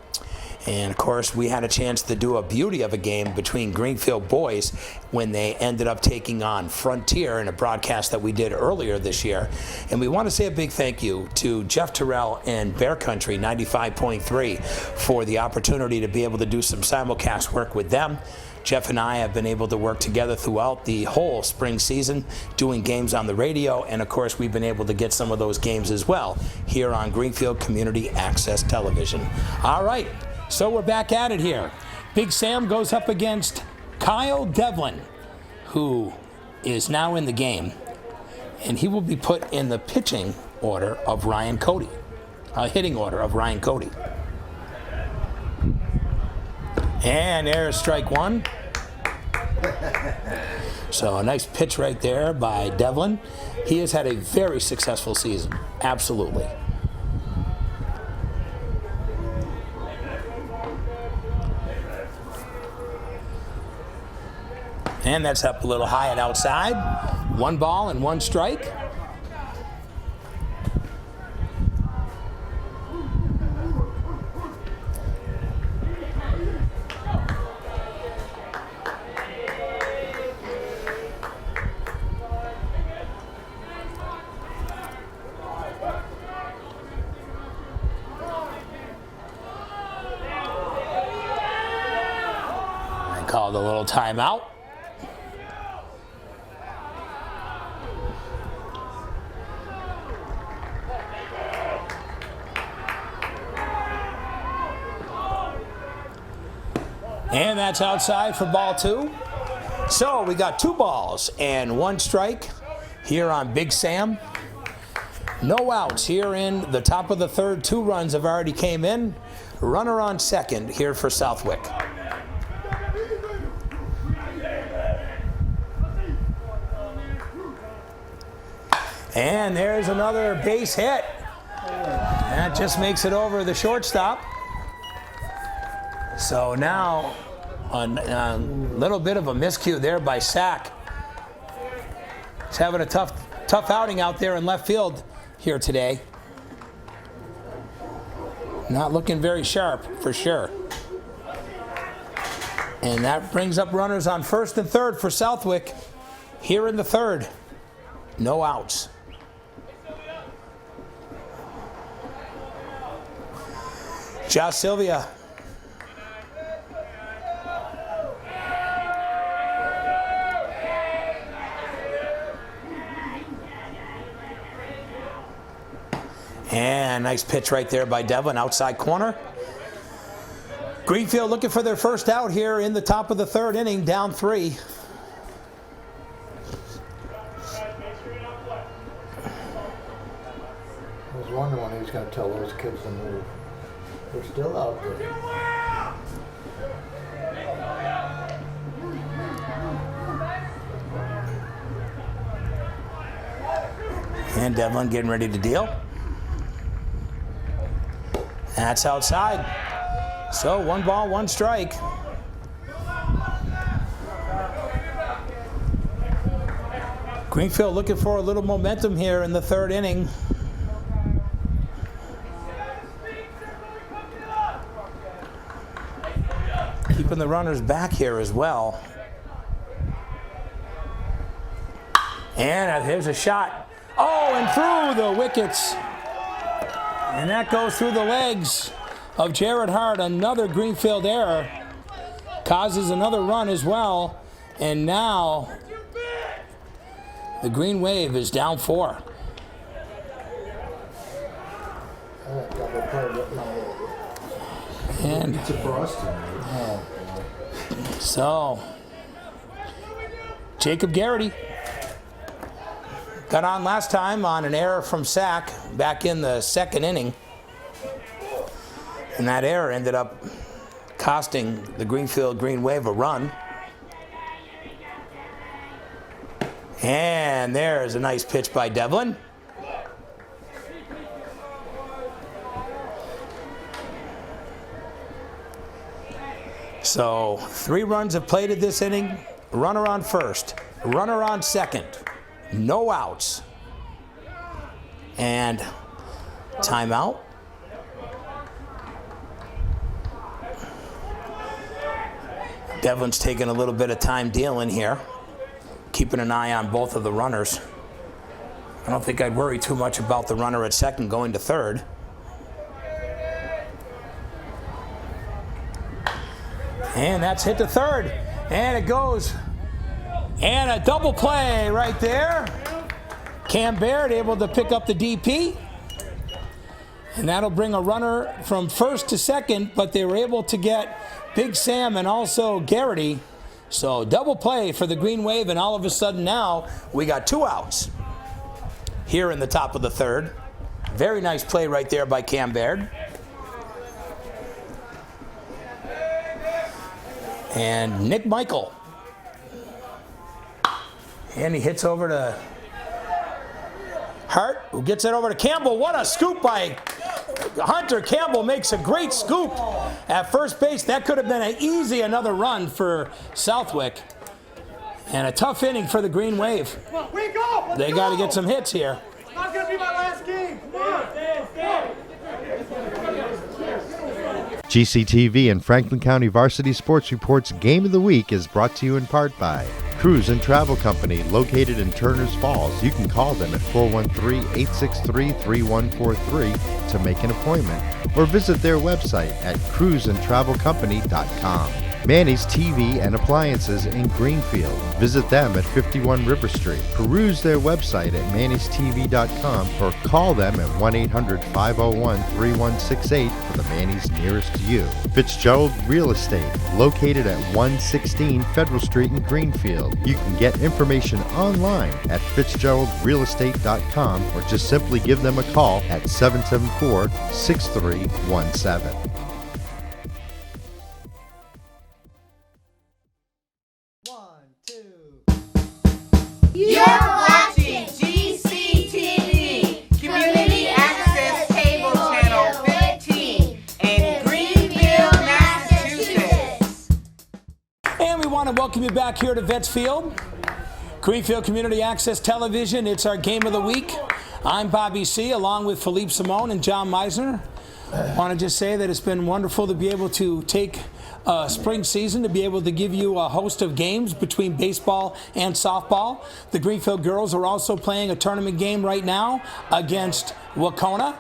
And of course, we had a chance to do a beauty of a game between Greenfield boys when they ended up taking on Frontier in a broadcast that we did earlier this year. And we want to say a big thank you to Jeff Terrell and Bear Country 95.3 for the opportunity to be able to do some simulcast work with them. Jeff and I have been able to work together throughout the whole spring season, doing games on the radio, and of course we've been able to get some of those games as well here on Greenfield Community Access Television. All right, so we're back at it here. Big Sam goes up against Kyle Devlin, who is now in the game, and he will be put in the pitching order of Ryan Cody, hitting order of Ryan Cody. And there's strike 1. So a nice pitch right there by Devlin. He has had a very successful season, absolutely. And that's up a little high and outside. 1 ball and 1 strike. Called a little timeout. And that's outside for ball 2. So we got 2 balls and 1 strike here on Big Sam. No outs here in the top of the 3rd. 2 runs have already came in. Runner on second here for Southwick. And there's another base hit. That just makes it over the shortstop. So now a little bit of a miscue there by Sack. He's having a tough outing out there in left field here today. Not looking very sharp for sure. And that brings up runners on 1st and 3rd for Southwick here in the 3rd. No outs. Josh Sylvia. And nice pitch right there by Devlin, outside corner. Greenfield looking for their first out here in the top of the 3rd inning, down 3. I was wondering when he was going to tell those kids to move. They're still out there. And Devlin getting ready to deal. That's outside. So 1 ball, 1 strike. Greenfield looking for a little momentum here in the 3rd inning. Keeping the runners back here as well. And here's a shot. Oh, and through the wickets. And that goes through the legs of Jared Hart. Another Greenfield error. Causes another run as well. And now the Green Wave is down 4. And so Jacob Garrity got on last time on an error from Sack back in the second inning. And that error ended up costing the Greenfield Green Wave a run. And there's a nice pitch by Devlin. So 3 runs have played at this inning. Runner on first, runner on second, no outs. And timeout. Devlin's taking a little bit of time dealing here, keeping an eye on both of the runners. I don't think I'd worry too much about the runner at second going to third. And that's hit to third. And it goes. And a double play right there. Cam Baird able to pick up the DP. And that'll bring a runner from first to second, but they were able to get Big Sam and also Garrity. So double play for the Green Wave, and all of a sudden now we got 2 outs here in the top of the third. Very nice play right there by Cam Baird. And Nick Michael. And he hits over to Hart, who gets it over to Campbell. What a scoop by Hunter. Campbell makes a great scoop at first base. That could have been an easy another run for Southwick. And a tough inning for the Green Wave. They got to get some hits here. It's not going to be my last game. Come on. GCTV and Franklin County Varsity Sports Report's Game of the Week is brought to you in part by Cruise and Travel Company, located in Turner's Falls. You can call them at 413-863-3143 to make an appointment, or visit their website at cruiseandtravelcompany.com. Manny's TV and Appliances in Greenfield. Visit them at 51 River Street. Peruse their website at mannystv.com or call them at 1-800-501-3168 for the Manny's nearest to you. Fitzgerald Real Estate, located at 116 Federal Street in Greenfield. You can get information online at fitzgeraldrealestate.com or just simply give them a call at 774-6317. You're watching GCTV, Community Access Cable Channel 15 in Greenfield, Massachusetts. And we want to welcome you back here to Vets Field. Greenfield Community Access Television, it's our Game of the Week. I'm Bobby C. along with Philippe Simone and John Meisner. I want to just say that it's been wonderful to be able to take spring season to be able to give you a host of games between baseball and softball. The Greenfield girls are also playing a tournament game right now against Wacona.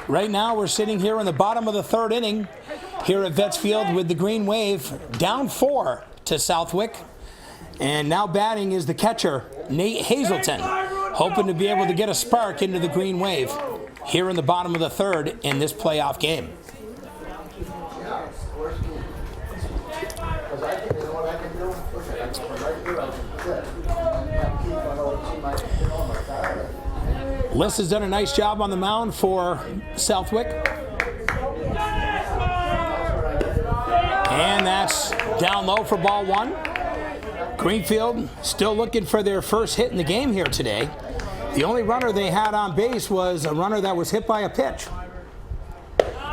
Right now we're sitting here in the bottom of the third inning here at Vets Field with the Green Wave down 4 to Southwick. And now batting is the catcher, Nate Hazelton, hoping to be able to get a spark into the Green Wave here in the bottom of the third in this playoff game. Liss has done a nice job on the mound for Southwick. And that's down low for ball 1. Greenfield still looking for their first hit in the game here today. The only runner they had on base was a runner that was hit by a pitch.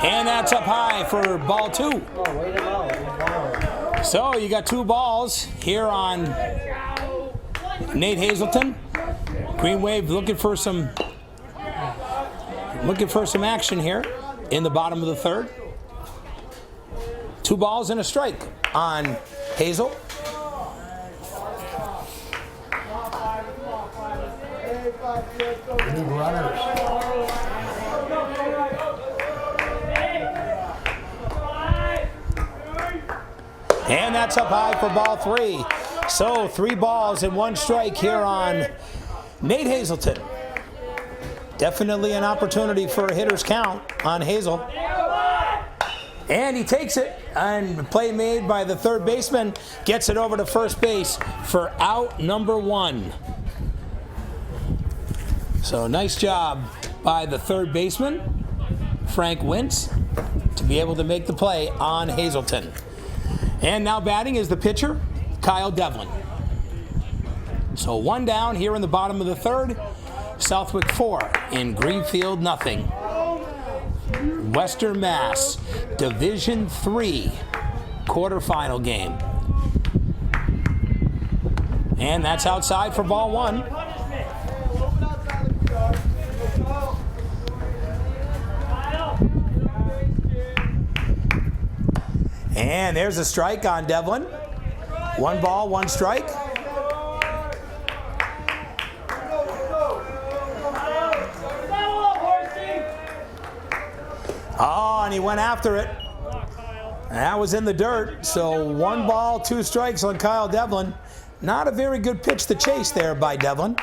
And that's up high for ball 2. So you got 2 balls here on Nate Hazelton. Green Wave looking for some action here in the bottom of the third. 2 balls and a strike on Hazel. We need runners. And that's up high for ball 3. So 3 balls and 1 strike here on Nate Hazelton. Definitely an opportunity for a hitter's count on Hazel. And he takes it, and play made by the third baseman, gets it over to first base for out number 1. So nice job by the third baseman, Frank Wentz, to be able to make the play on Hazelton. And now batting is the pitcher, Kyle Devlin. So 1 down here in the bottom of the third. Southwick 4 in Greenfield nothing. Western Mass Division 3 quarterfinal game. And that's outside for ball 1. And there's a strike on Devlin. 1 ball, 1 strike. Oh, and he went after it. And that was in the dirt. So 1 ball, 2 strikes on Kyle Devlin. Not a very good pitch to chase there by Devlin.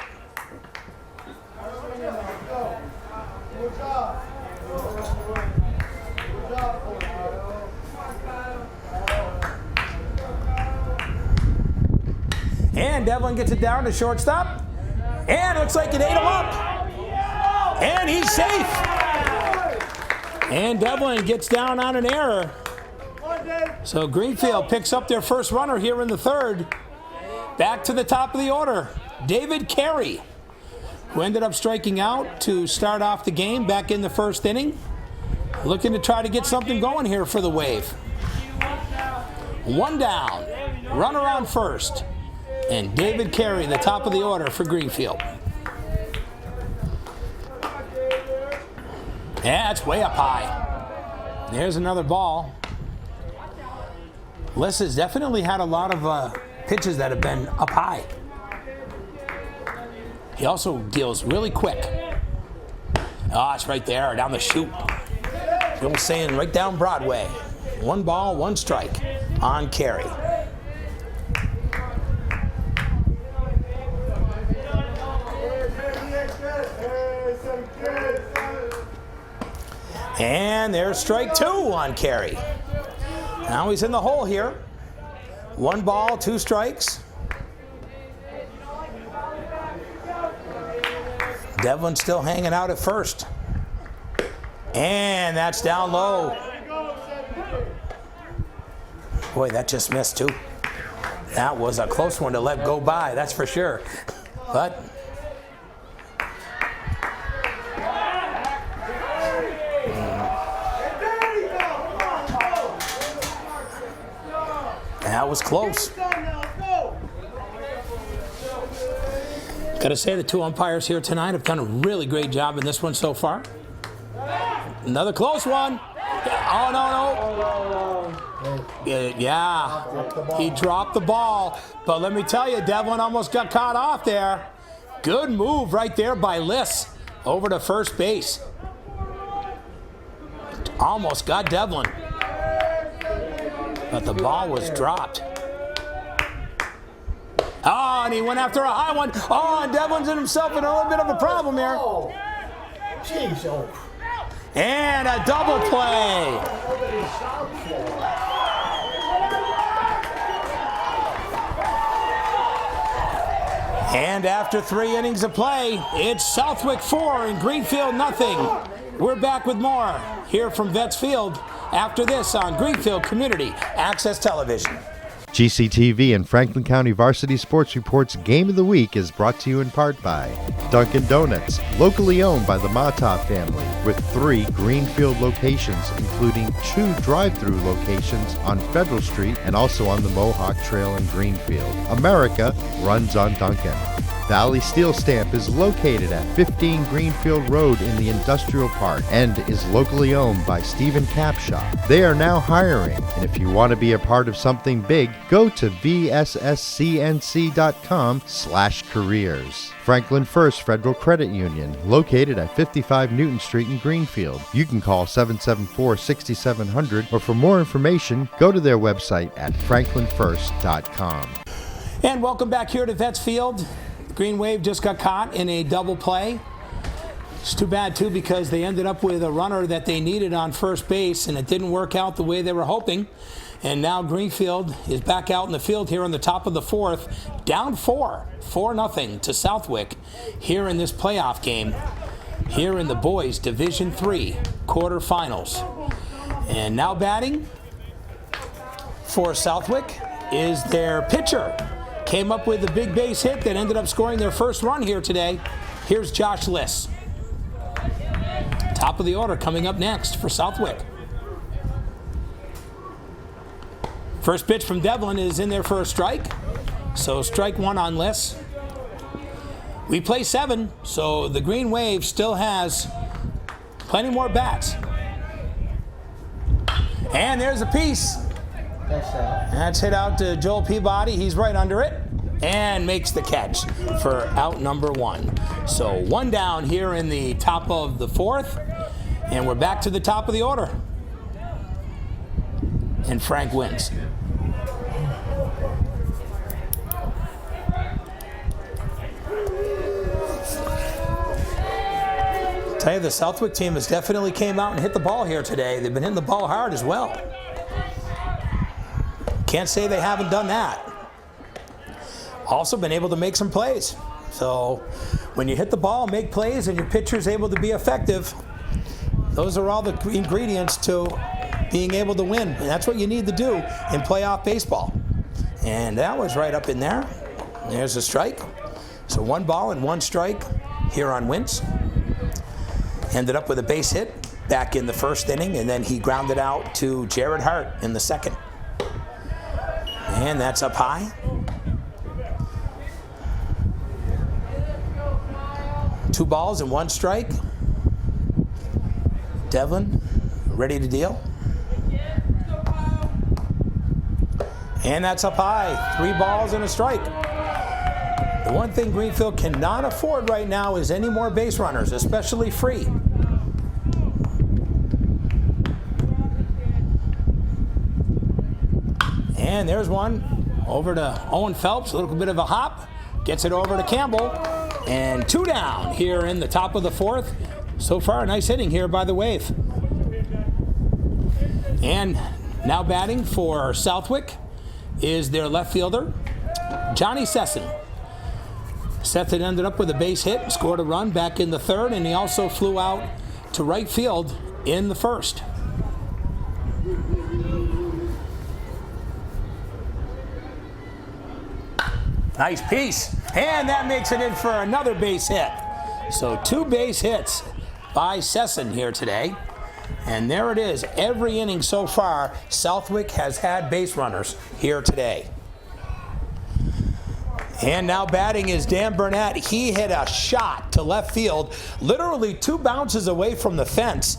And Devlin gets it down to shortstop. And it looks like it ate him up. And he's safe. And Devlin gets down on an error. So Greenfield picks up their first runner here in the third. Back to the top of the order, David Carey, who ended up striking out to start off the game back in the first inning. Looking to try to get something going here for the Wave. 1 down, runner on first. And David Carey, the top of the order for Greenfield. Yeah, it's way up high. There's another ball. Les has definitely had a lot of pitches that have been up high. He also deals really quick. Oh, it's right there, down the chute. The old saying, right down Broadway. 1 ball, 1 strike on Carey. And there's strike 2 on Carey. Now he's in the hole here. 1 ball, 2 strikes. Devlin still hanging out at first. And that's down low. Boy, that just missed too. That was a close one to let go by, that's for sure. But that was close. Gotta say the 2 umpires here tonight have done a really great job in this one so far. Another close one. Oh, no. Yeah, he dropped the ball. But let me tell you, Devlin almost got caught off there. Good move right there by Liss over to first base. Almost got Devlin. But the ball was dropped. Oh, and he went after a high one. Oh, and Devlin's in himself in a little bit of a problem here. Oh, jeez, oh. And a double play. And after 3 innings of play, it's Southwick 4 and Greenfield nothing. We're back with more here from Vets Field after this on Greenfield Community Access Television. GCTV and Franklin County Varsity Sports Report's Game of the Week is brought to you in part by Dunkin' Donuts, locally owned by the Mata family, with 3 Greenfield locations, including 2 drive-through locations on Federal Street and also on the Mohawk Trail in Greenfield. America runs on Dunkin'. Valley Steel Stamp is located at 15 Greenfield Road in the Industrial Park and is locally owned by Stephen Capshaw. They are now hiring, and if you want to be a part of something big, go to vsscnc.com/careers. Franklin First Federal Credit Union, located at 55 Newton Street in Greenfield. You can call 774-6700, or for more information, go to their website at franklinfirst.com. And welcome back here to Vets Field. Green Wave just got caught in a double play. It's too bad, too, because they ended up with a runner that they needed on first base, and it didn't work out the way they were hoping. And now Greenfield is back out in the field here on the top of the fourth, down 4-0 to Southwick here in this playoff game, here in the boys Division III quarterfinals. And now batting for Southwick is their pitcher. Came up with a big base hit that ended up scoring their first run here today. Here's Josh Liss. Top of the order coming up next for Southwick. First pitch from Devlin is in there for a strike. So strike one on Liss. We play 7, so the Green Wave still has plenty more bats. And there's a piece. That's hit out to Joel Peabody. He's right under it and makes the catch for out number 1. So 1 down here in the top of the fourth, and we're back to the top of the order. And Frank wins. Tell you, the Southwick team has definitely came out and hit the ball here today. They've been hitting the ball hard as well. Can't say they haven't done that. Also been able to make some plays. So when you hit the ball, make plays, and your pitcher's able to be effective, those are all the ingredients to being able to win. And that's what you need to do in playoff baseball. And that was right up in there. There's a strike. So 1 ball and 1 strike here on Wentz. Ended up with a base hit back in the first inning, and then he grounded out to Jared Hart in the second. And that's up high. Two balls and 1 strike. Devlin ready to deal. And that's up high. 3 balls and a strike. The one thing Greenfield cannot afford right now is any more base runners, especially free. And there's one over to Owen Phelps, a little bit of a hop, gets it over to Campbell, and 2 down here in the top of the fourth. So far, a nice inning here by the Wave. And now batting for Southwick is their left fielder, Johnny Sesson. Seth had ended up with a base hit, scored a run back in the third, and he also flew out to right field in the first. Nice piece, and that makes it in for another base hit. So 2 base hits by Sesson here today. And there it is, every inning so far, Southwick has had base runners here today. And now batting is Dan Burnett. He hit a shot to left field, literally 2 bounces away from the fence,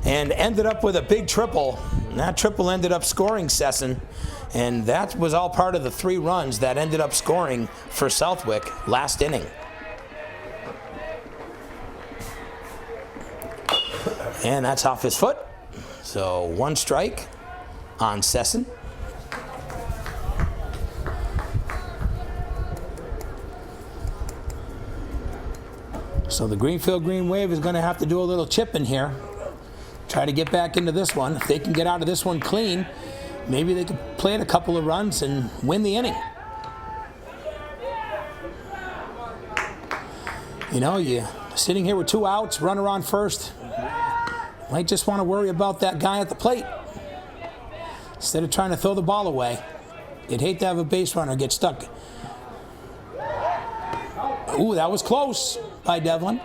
and ended up with a big triple. And that triple ended up scoring Sesson. And that was all part of the 3 runs that ended up scoring for Southwick last inning. And that's off his foot. So 1 strike on Sesson. So the Greenfield Green Wave is going to have to do a little chipping here. Try to get back into this one. If they can get out of this one clean, maybe they could play it a couple of runs and win the inning. You know, you're sitting here with 2 outs, runner on first. Might just want to worry about that guy at the plate instead of trying to throw the ball away. You'd hate to have a base runner get stuck. Ooh, that was close by Devlin.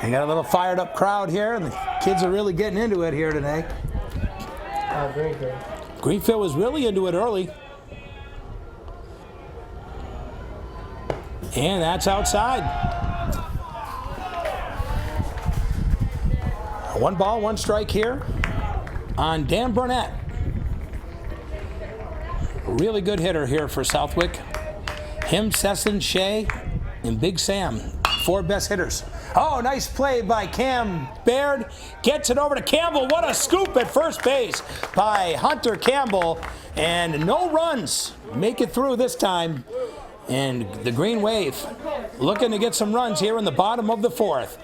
We got a little fired up crowd here, and the kids are really getting into it here today. Greenfield. Greenfield was really into it early. And that's outside. 1 ball, 1 strike here on Dan Burnett. Really good hitter here for Southwick. Him, Sesson, Shea, and Big Sam. 4 best hitters. Oh, nice play by Cam Baird. Gets it over to Campbell. What a scoop at first base by Hunter Campbell. And no runs. Make it through this time. And the Green Wave looking to get some runs here in the bottom of the 4th.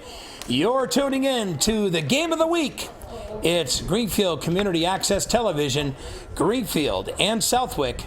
You're tuning in to the Game of the Week. It's Greenfield Community Access Television, Greenfield and Southwick.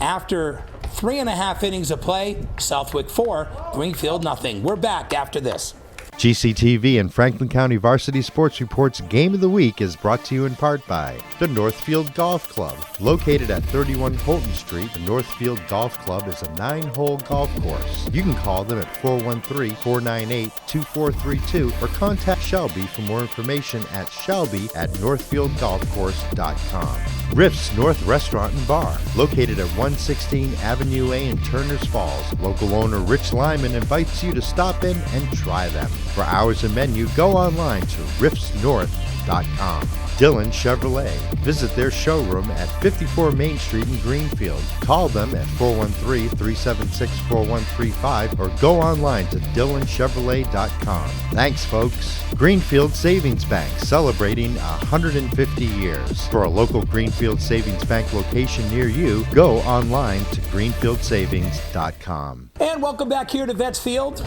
After 3.5 innings of play, Southwick 4, Greenfield nothing. We're back after this. GCTV and Franklin County Varsity Sports Report's Game of the Week is brought to you in part by the Northfield Golf Club. Located at 31 Holton Street, the Northfield Golf Club is a 9-hole golf course. You can call them at 413-498-2432 or contact Shelby for more information at shelby@northfieldgolfcourse.com. Riff's North Restaurant and Bar, located at 116 Avenue A in Turners Falls. Local owner Rich Lyman invites you to stop in and try them. For hours and menu, go online to riffsnorth.com. Dillon Chevrolet. Visit their showroom at 54 Main Street in Greenfield. Call them at 413-376-4135 or go online to dillonchevrolet.com. Thanks, folks. Greenfield Savings Bank, celebrating 150 years. For a local Greenfield Savings Bank location near you, go online to greenfieldsavings.com. And welcome back here to Vets Field.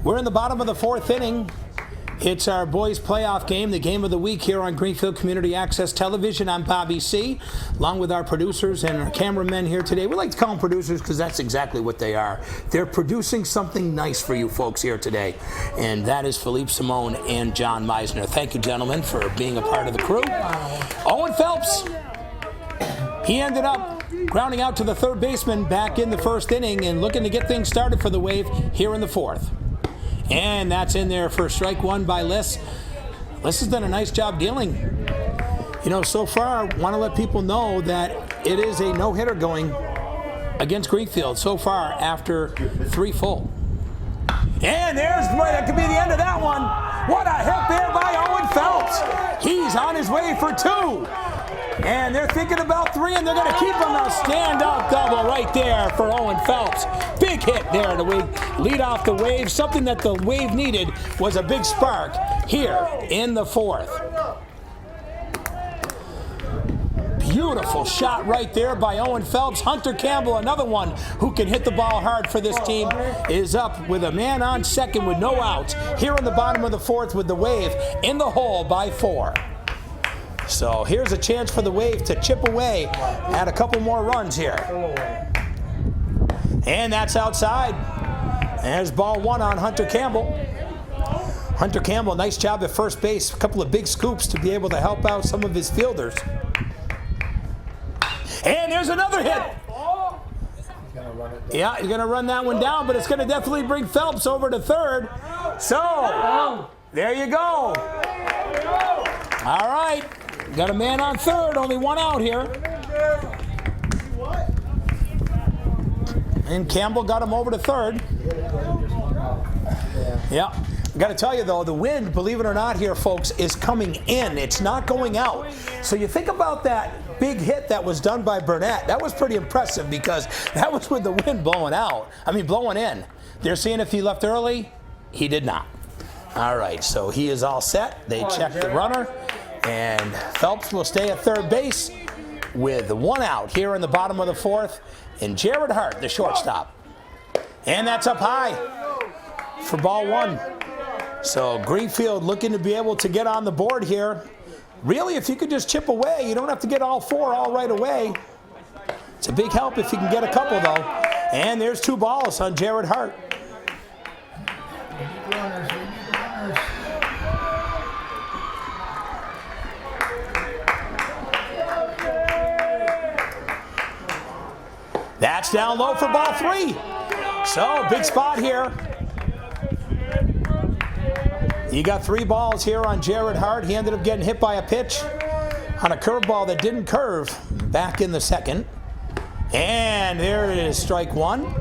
We're in the bottom of the 4th inning. It's our boys' playoff game, the Game of the Week here on Greenfield Community Access Television. I'm Bobby C., along with our producers and our cameramen here today. We like to call them producers because that's exactly what they are. They're producing something nice for you folks here today, and that is Philippe Simone and John Meisner. Thank you, gentlemen, for being a part of the crew. Owen Phelps, he ended up grounding out to the 3rd baseman back in the 1st inning and looking to get things started for the Wave here in the 4th. And that's in there for strike 1 by Liss. Liss has done a nice job dealing. You know, so far, I want to let people know that it is a no-hitter going against Greenfield so far after 3 full. And that could be the end of that one. What a hit there by Owen Phelps. He's on his way for 2. And they're thinking about 3, and they're going to keep him. A stand-up double right there for Owen Phelps. Big hit there to lead off the Wave. Something that the Wave needed was a big spark here in the 4th. Beautiful shot right there by Owen Phelps. Hunter Campbell, another one who can hit the ball hard for this team, is up with a man on second with no outs here in the bottom of the 4th with the Wave in the hole by 4. So here's a chance for the Wave to chip away at a couple more runs here. And that's outside. There's ball 1 on Hunter Campbell. Hunter Campbell, nice job at first base. A couple of big scoops to be able to help out some of his fielders. And there's another hit. Yeah, he's going to run that one down, but it's going to definitely bring Phelps over to 3rd. So, there you go. All right. Got a man on 3rd, only 1 out here. And Campbell got him over to 3rd. Yeah. I got to tell you, though, the wind, believe it or not here, folks, is coming in. It's not going out. So you think about that big hit that was done by Burnett. That was pretty impressive because that was with the wind blowing in. They're seeing if he left early. He did not. All right, so he is all set. They checked the runner. And Phelps will stay at 3rd base with 1 out here in the bottom of the 4th. And Jared Hart, the shortstop. And that's up high for ball 1. So Greenfield looking to be able to get on the board here. Really, if you could just chip away, you don't have to get all 4 all right away. It's a big help if you can get a couple, though. And there's 2 balls on Jared Hart. That's down low for ball 3. So, big spot here. You got 3 balls here on Jared Hart. He ended up getting hit by a pitch on a curveball that didn't curve back in the second. And there it is, strike 1.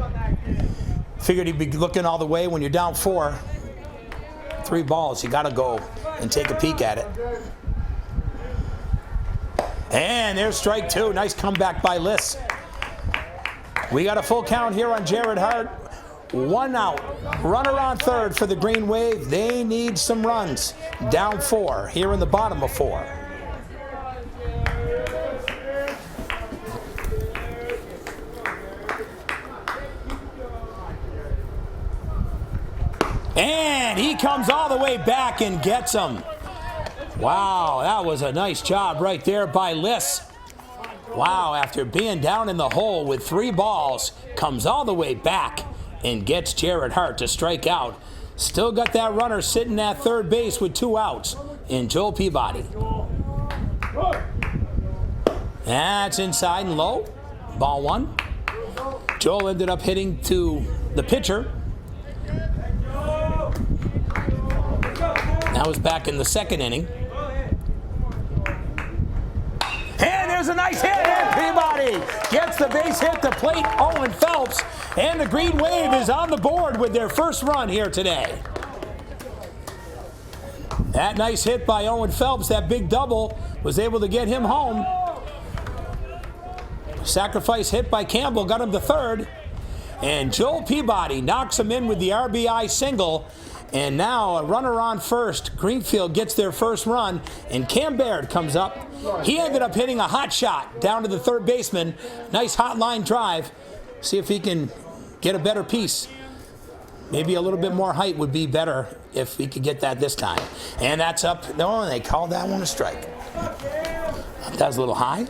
Figured he'd be looking all the way when you're down 4. 3 balls, you got to go and take a peek at it. And there's strike 2. Nice comeback by Liss. We got a full count here on Jared Hart. 1 out. Runner on third for the Green Wave. They need some runs. Down 4 here in the bottom of 4. And he comes all the way back and gets him. Wow, that was a nice job right there by Liss. Wow, after being down in the hole with 3 balls, comes all the way back and gets Jared Hart to strike out. Still got that runner sitting at third base with 2 outs in Joel Peabody. That's inside and low. Ball 1. Joel ended up hitting to the pitcher. That was back in the second inning. And there's a nice hit, and Peabody gets the base hit to plate Owen Phelps, and the Green Wave is on the board with their first run here today. That nice hit by Owen Phelps, that big double, was able to get him home. Sacrifice hit by Campbell got him to third, and Joel Peabody knocks him in with the RBI single. And now a runner on first. Greenfield gets their first run, and Cam Baird comes up. He ended up hitting a hot shot down to the third baseman. Nice hot line drive. See if he can get a better piece. Maybe a little bit more height would be better if he could get that this time. And that's up. No, they called that one a strike. That was a little high.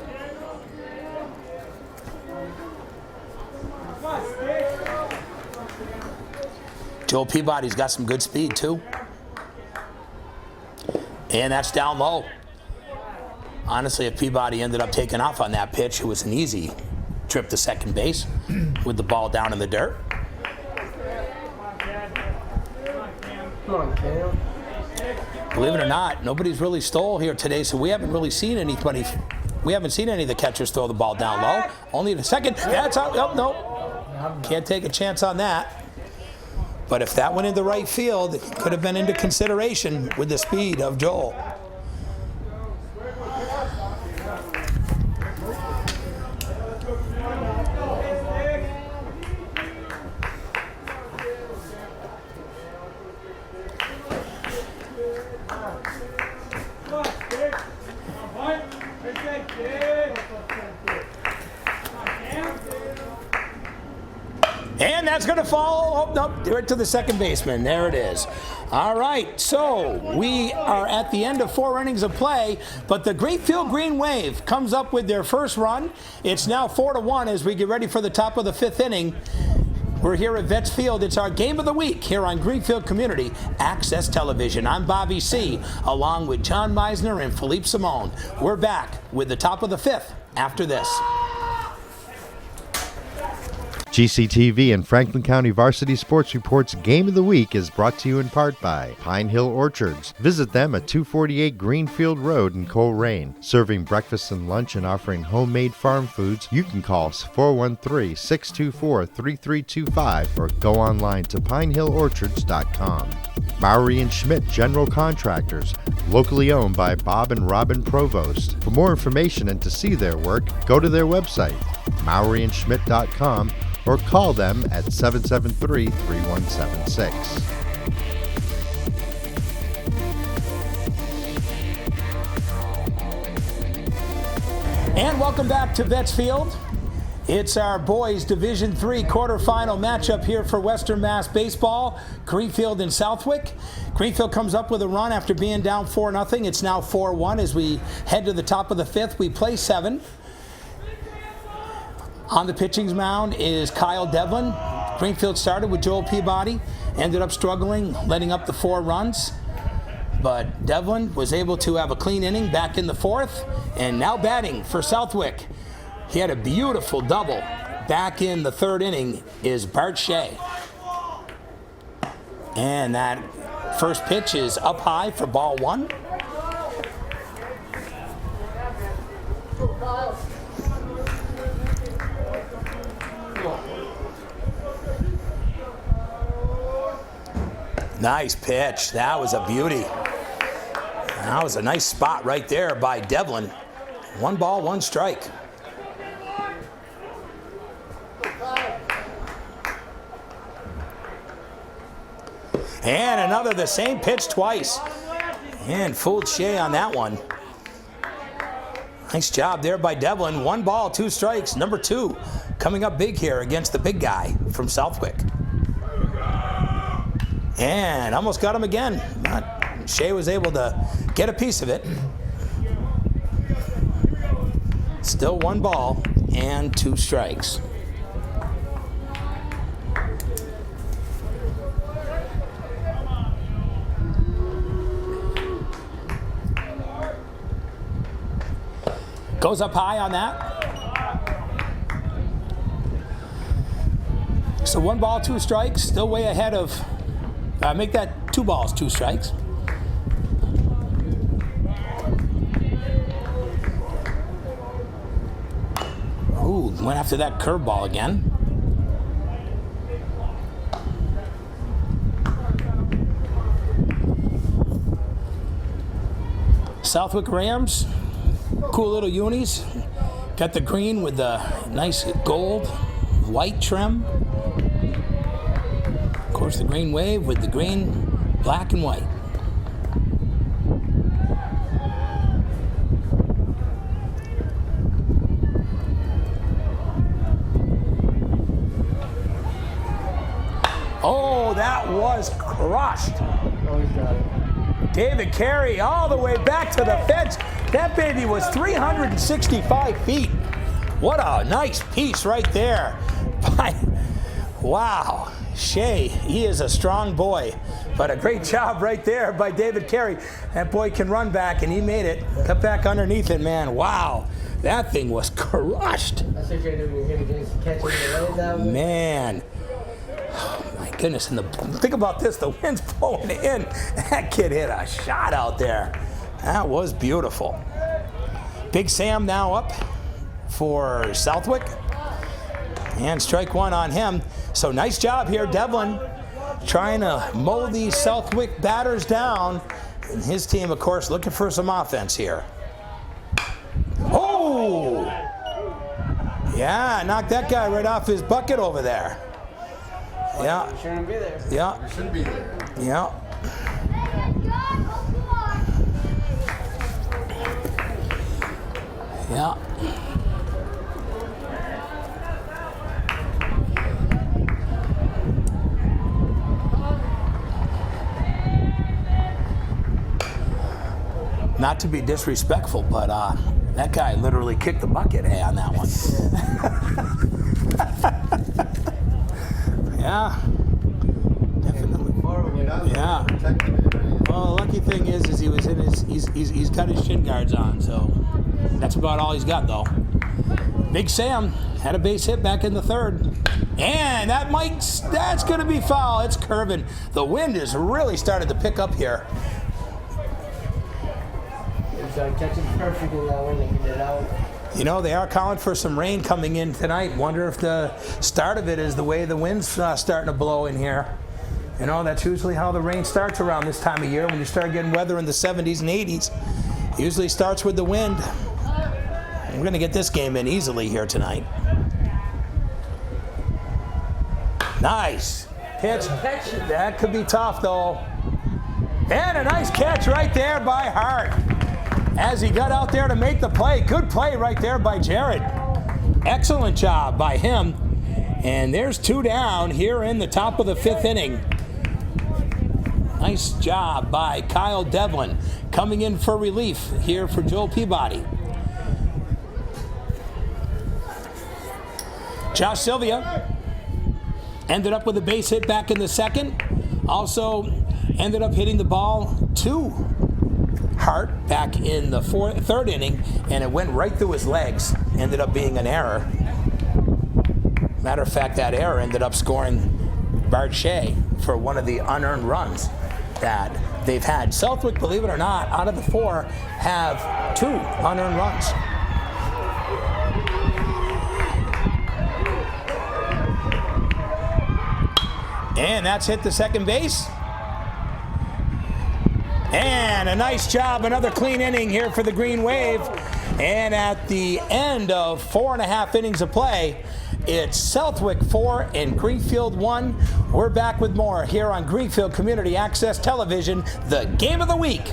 Joel Peabody's got some good speed, too. And that's down low. Honestly, if Peabody ended up taking off on that pitch, it was an easy trip to second base with the ball down in the dirt. Believe it or not, nobody's really stole here today, so we haven't really seen anybody. We haven't seen any of the catchers throw the ball down low. Only the second. That's out. Oh, no. Can't take a chance on that. But if that went into right field, it could have been into consideration with the speed of Joel. And that's going to fall, oh, nope, right to the second baseman. There it is. All right, so we are at the end of 4 innings of play, but the Greenfield Green Wave comes up with their first run. It's now 4-1 as we get ready for the top of the 5th inning. We're here at Vets Field. It's our game of the week here on Greenfield Community Access Television. I'm Bobby C., along with John Meisner and Philippe Simone. We're back with the top of the 5th after this. GCTV and Franklin County Varsity Sports Report's Game of the Week is brought to you in part by Pine Hill Orchards. Visit them at 248 Greenfield Road in Coleraine. Serving breakfast and lunch and offering homemade farm foods, you can call 413-624-3325 or go online to pinehillorchards.com. Bowery and Schmidt General Contractors, locally owned by Bob and Robin Provost. For more information and to see their work, go to their website, MoweryandSchmidt.com, or call them at 773-3176. And welcome back to Vets Field. It's our boys Division III quarterfinal matchup here for Western Mass Baseball, Greenfield and Southwick. Greenfield comes up with a run after being down 4-0. It's now 4-1 as we head to the top of the 5th. We play 7. On the pitching mound is Kyle Devlin. Greenfield started with Joel Peabody, ended up struggling, letting up the 4 runs. But Devlin was able to have a clean inning back in the 4th, and now batting for Southwick. He had a beautiful double. Back in the 3rd inning is Bart Shea. And that First pitch is up high for ball one. Nice pitch. That was a beauty. That was a nice spot right there by Devlin. 1 ball, 1 strike. And another, the same pitch twice. And fooled Shea on that one. Nice job there by Devlin. 1 ball, 2 strikes. Number 2 coming up big here against the big guy from Southwick. And almost got him again. But Shea was able to get a piece of it. Still 1 ball and 2 strikes. Goes up high on that. So 1 ball, 2 strikes. Still way ahead of, make that 2 balls, 2 strikes. Ooh, went after that curveball again. Southwick Rams. Cool little unis. Got the green with the nice gold, white trim. Of course, the Green Wave with the green, black, and white. Oh, that was crushed. Oh, he's got it. David Carey all the way back to the fence. That baby was 365 feet. What a nice piece right there. Wow. Shea, he is a strong boy, but a great job right there by David Carey. That boy can run back, and he made it. Cut back underneath it, man. Wow. That thing was crushed. That's what you're doing. You're going to catch it in the way. Man. Oh, my goodness. And think about this. The wind's blowing in. That kid hit a shot out there. That was beautiful. Big Sam now up for Southwick. And strike 1 on him. So nice job here, Devlin, trying to mow these Southwick batters down. And his team, of course, looking for some offense here. Oh! Yeah, knocked that guy right off his bucket over there. Yeah. Shouldn't be there. Yeah. Shouldn't be there. Yeah. Yeah. Not to be disrespectful, but that guy literally kicked the bucket on that one. Yeah. Definitely. Yeah. Well, the lucky thing is he was in his, he's got his shin guards on, so that's about all he's got, though. Big Sam had a base hit back in the 3rd. And that's going to be foul. It's curving. The wind is really started to pick up here. Catching perfectly that when they get it out. You know, they are calling for some rain coming in tonight. Wonder if the start of it is the way the wind's starting to blow in here. You know, that's usually how the rain starts around this time of year, when you start getting weather in the 70s and 80s. It usually starts with the wind. We're going to get this game in easily here tonight. Nice pitch. That could be tough, though. And a nice catch right there by Hart as he got out there to make the play. Good play right there by Jared. Excellent job by him. And there's 2 down here in the top of the 5th inning. Nice job by Kyle Devlin coming in for relief here for Joel Peabody. Josh Sylvia ended up with a base hit back in the 2nd. Also ended up hitting the ball to Hart back in the 3rd inning, and it went right through his legs. Ended up being an error. Matter of fact, that error ended up scoring Bart Shea for one of the unearned runs. that they've had. Southwick, believe it or not, out of the 4, have 2 unearned runs. And that's hit the second base. And a nice job, another clean inning here for the Green Wave. And at the end of 4.5 innings of play, it's Southwick 4 and Greenfield 1. We're back with more here on Greenfield Community Access Television, the Game of the Week.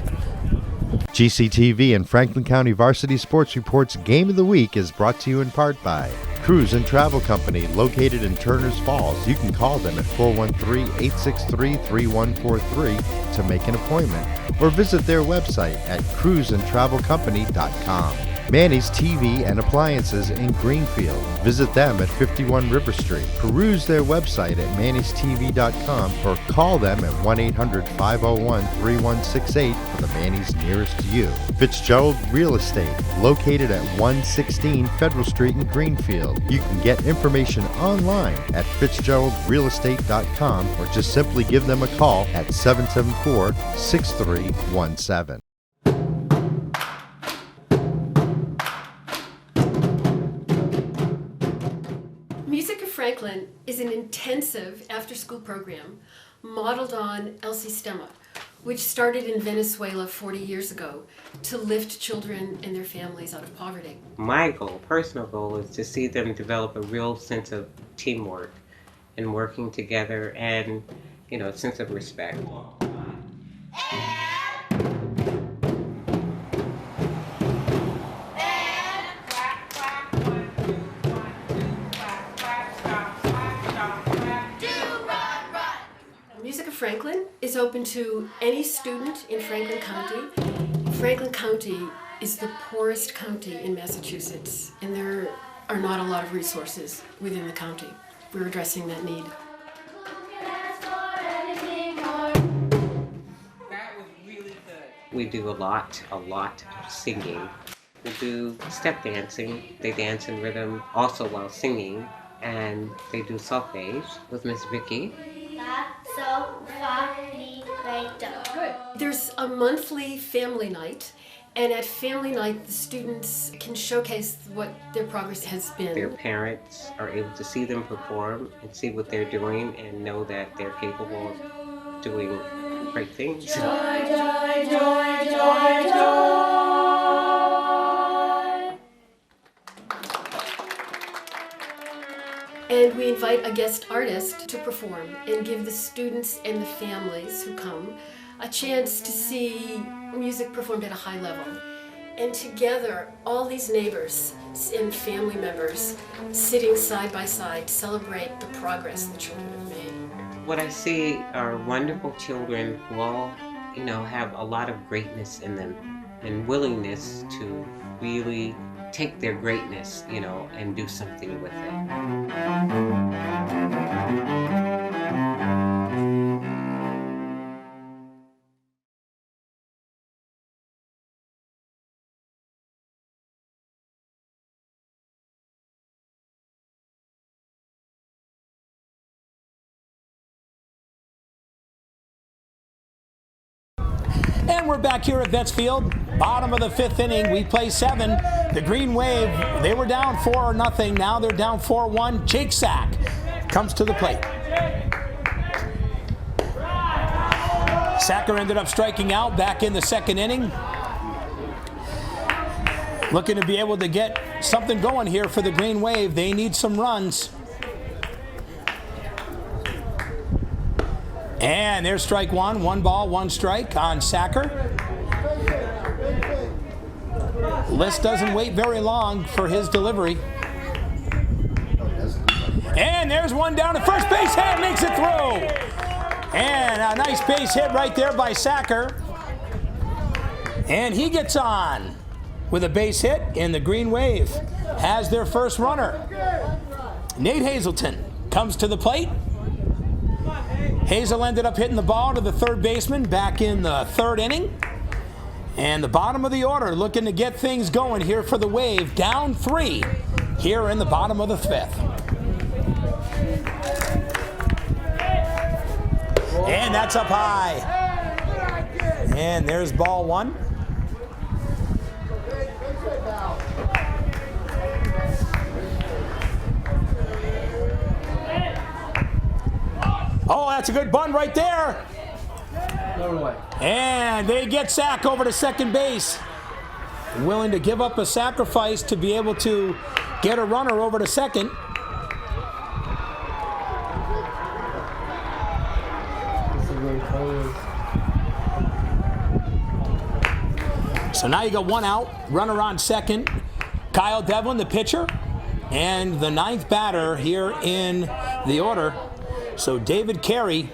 GCTV and Franklin County Varsity Sports Report's Game of the Week is brought to you in part by Cruise and Travel Company, located in Turner's Falls. You can call them at 413-863-3143 to make an appointment, or visit their website at cruiseandtravelcompany.com. Manny's TV and Appliances in Greenfield. Visit them at 51 River Street. Peruse their website at mannystv.com or call them at 1-800-501-3168 for the Manny's nearest to you. Fitzgerald Real Estate, located at 116 Federal Street in Greenfield. You can get information online at fitzgeraldrealestate.com or just simply give them a call at 774-6317. Franklin is an intensive after-school program modeled on El Sistema, which started in Venezuela 40 years ago to lift children and their families out of poverty. My goal, personal goal, is to see them develop a real sense of teamwork and working together and, a sense of respect. Franklin is open to any student in Franklin County. Franklin County is the poorest county in Massachusetts, and there are not a lot of resources within the county. We're addressing that need. That was really good. We do a lot of singing. We do step dancing. They dance in rhythm also while singing, and they do solfege with Miss Vicky. There's a monthly family night, and at family night the students can showcase what their progress has been. Their parents are able to see them perform and see what they're doing and know that they're capable of doing great things. Joy, joy, joy, joy, joy. And we invite a guest artist to perform and give the students and the families who come a chance to see music performed at a high level. And together, all these neighbors and family members sitting side by side celebrate the progress the children have made. What I see are wonderful children who all, have a lot of greatness in them and willingness to really take their greatness, and do something with it. And we're back here at Vets Field, bottom of the 5th inning. We play 7. The Green Wave, they were down 4-0. Now they're down 4-1. Jake Sack comes to the plate. Sacker ended up striking out back in the 2nd inning. Looking to be able to get something going here for the Green Wave. They need some runs. And there's strike 1. 1 ball, 1 strike on Sacker. List doesn't wait very long for his delivery. And there's one down at first base. Head makes it through. And a nice base hit right there by Sacker. And he gets on with a base hit, and the Green Wave has their first runner. Nate Hazelton comes to the plate. Hazel ended up hitting the ball to the 3rd baseman back in the 3rd inning. And the bottom of the order looking to get things going here for the Wave. Down 3 here in the bottom of the 5th. And that's up high. And there's ball one. Oh, that's a good bunt right there. And they get Sack over to second base. Willing to give up a sacrifice to be able to get a runner over to second. So now you got one out, runner on second. Kyle Devlin, the pitcher, and the ninth batter here in the order. So David Carey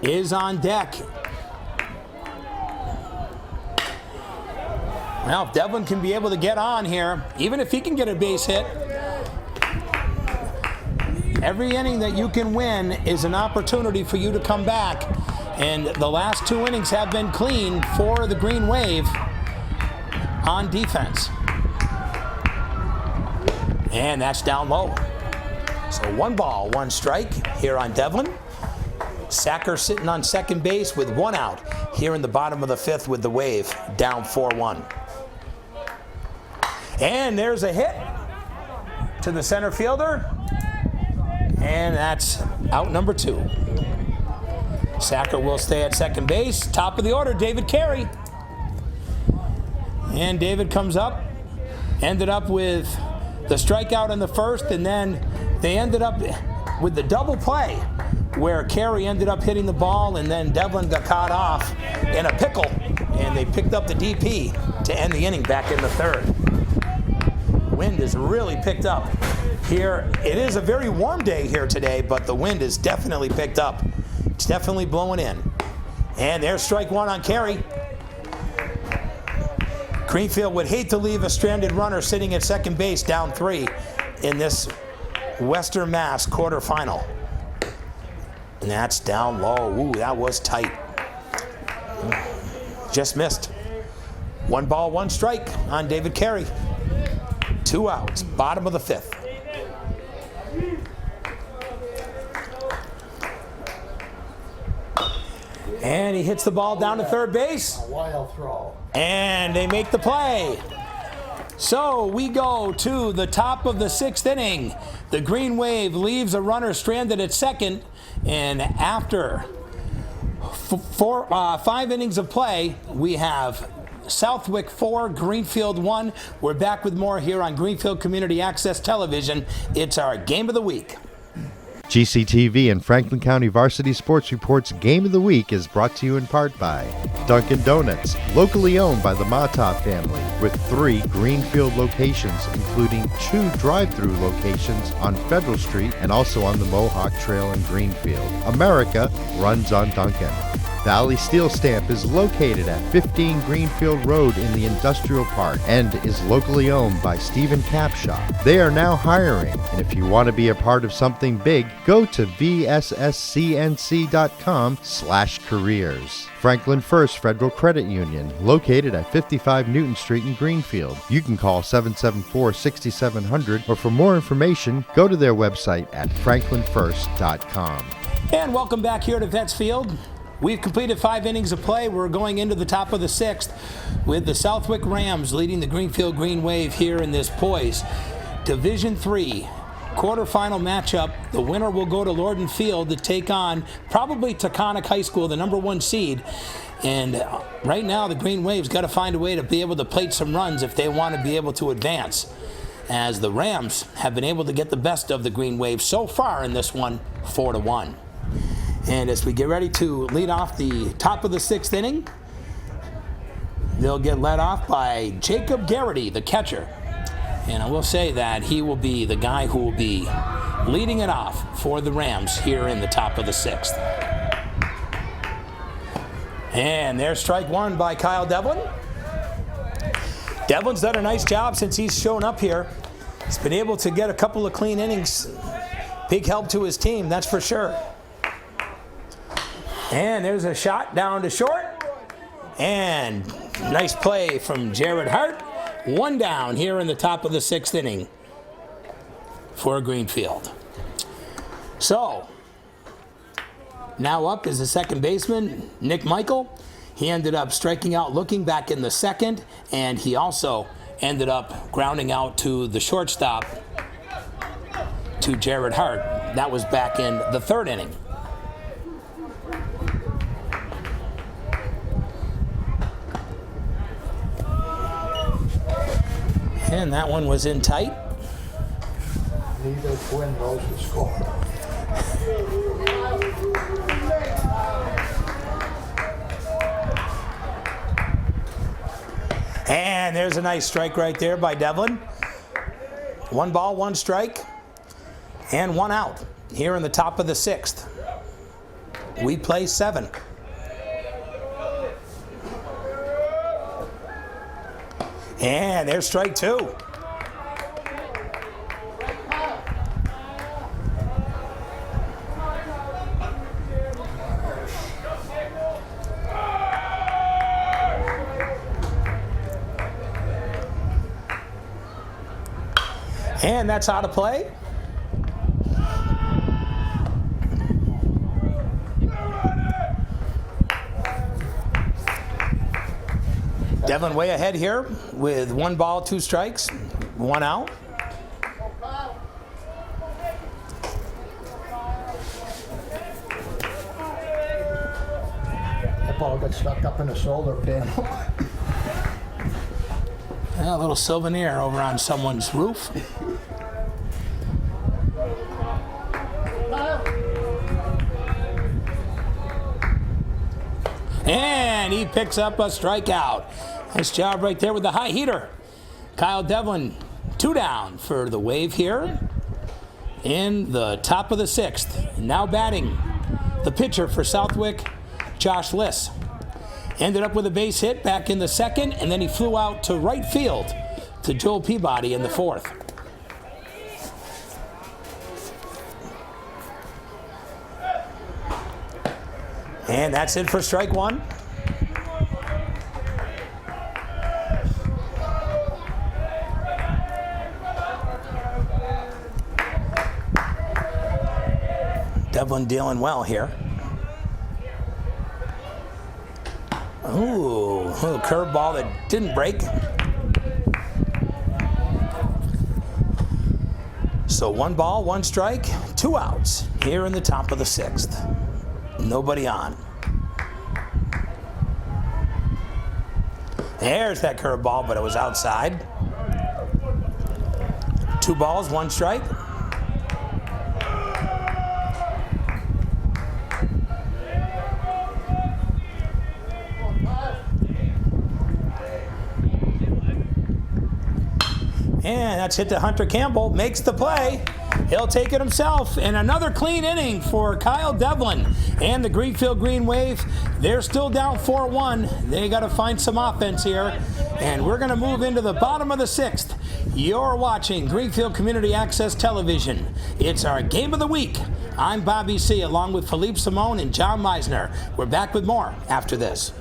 is on deck. Well, if Devlin can be able to get on here, even if he can get a base hit, every inning that you can win is an opportunity for you to come back. And the last two innings have been clean for the Green Wave on defense. And that's down low. So 1 ball, 1 strike here on Devlin. Sacker sitting on second base with 1 out here in the bottom of the 5th with the Wave down 4-1. And there's a hit to the center fielder. And that's out number 2. Sacker will stay at second base. Top of the order, David Carey. And David comes up. Ended up with the strikeout in the first, and then they ended up with the double play where Carey ended up hitting the ball, and then Devlin got caught off in a pickle, and they picked up the DP to end the inning back in the 3rd. Wind is really picked up here. It is a very warm day here today, but the wind is definitely picked up. It's definitely blowing in. And there's strike 1 on Carey. Greenfield would hate to leave a stranded runner sitting at second base down 3 in this Western Mass quarterfinal. And that's down low. Ooh, that was tight. Just missed. 1 ball, 1 strike on David Carey. 2 outs, bottom of the 5th. And he hits the ball down to third base. A wild throw. And they make the play. So we go to the top of the 6th inning. The Green Wave leaves a runner stranded at second. And after 5 innings of play, we have Southwick 4, Greenfield 1. We're back with more here on Greenfield Community Access Television. It's our Game of the Week. GCTV and Franklin County Varsity Sports Report's Game of the Week is brought to you in part by Dunkin' Donuts, locally owned by the Mata family, with 3 Greenfield locations, including 2 drive-through locations on Federal Street and also on the Mohawk Trail in Greenfield. America runs on Dunkin'. Valley Steel Stamp is located at 15 Greenfield Road in the Industrial Park and is locally owned by Stephen Capshaw. They are now hiring, and if you want to be a part of something big, go to vsscnc.com/careers. Franklin First Federal Credit Union, located at 55 Newton Street in Greenfield. You can call 774-6700, or for more information, go to their website at franklinfirst.com. And welcome back here to Vets Field. We've completed 5 innings of play. We're going into the top of the 6th with the Southwick Rams leading the Greenfield Green Wave here in this poise. Division 3 quarterfinal matchup. The winner will go to Lorden Field to take on probably Taconic High School, the number 1 seed. And right now the Green Wave's got to find a way to be able to plate some runs if they want to be able to advance, as the Rams have been able to get the best of the Green Wave so far in this one, 4-1. And as we get ready to lead off the top of the 6th inning, they'll get led off by Jacob Garrity, the catcher. And I will say that he will be the guy who will be leading it off for the Rams here in the top of the 6th. And there's strike 1 by Kyle Devlin. Devlin's done a nice job since he's shown up here. He's been able to get a couple of clean innings. Big help to his team, that's for sure. And there's a shot down to short. And nice play from Jared Hart. 1 down here in the top of the 6th inning for Greenfield. So, now up is the second baseman, Nick Michael. He ended up striking out looking back in the second, and he also ended up grounding out to the shortstop, to Jared Hart. That was back in the third inning. And that one was in tight. Neither twin knows the score. And there's a nice strike right there by Devlin. 1 ball, 1 strike, and 1 out here in the top of the 6th. We play 7. And there's strike 2. And that's out of play. Devlin way ahead here with 1 ball, 2 strikes, 1 out. That ball got stuck up in a solar panel. A little souvenir over on someone's roof. And he picks up a strikeout. Nice job right there with the high heater. Kyle Devlin, 2 down for the Wave here in the top of the 6th. Now batting, the pitcher for Southwick, Josh Liss. Ended up with a base hit back in the 2nd, and then he flew out to right field to Joel Peabody in the 4th. And that's it for strike 1. Devlin dealing well here. Ooh, a little curveball that didn't break. So 1 ball, 1 strike, 2 outs here in the top of the 6th. Nobody on. There's that curveball, but it was outside. 2 balls, 1 strike. And that's hit to Hunter Campbell, makes the play. He'll take it himself. And another clean inning for Kyle Devlin and the Greenfield Green Wave. They're still down 4-1. They got to find some offense here. And we're going to move into the bottom of the 6th. You're watching Greenfield Community Access Television. It's our Game of the Week. I'm Bobby C. along with Philippe Simone and John Meisner. We're back with more after this.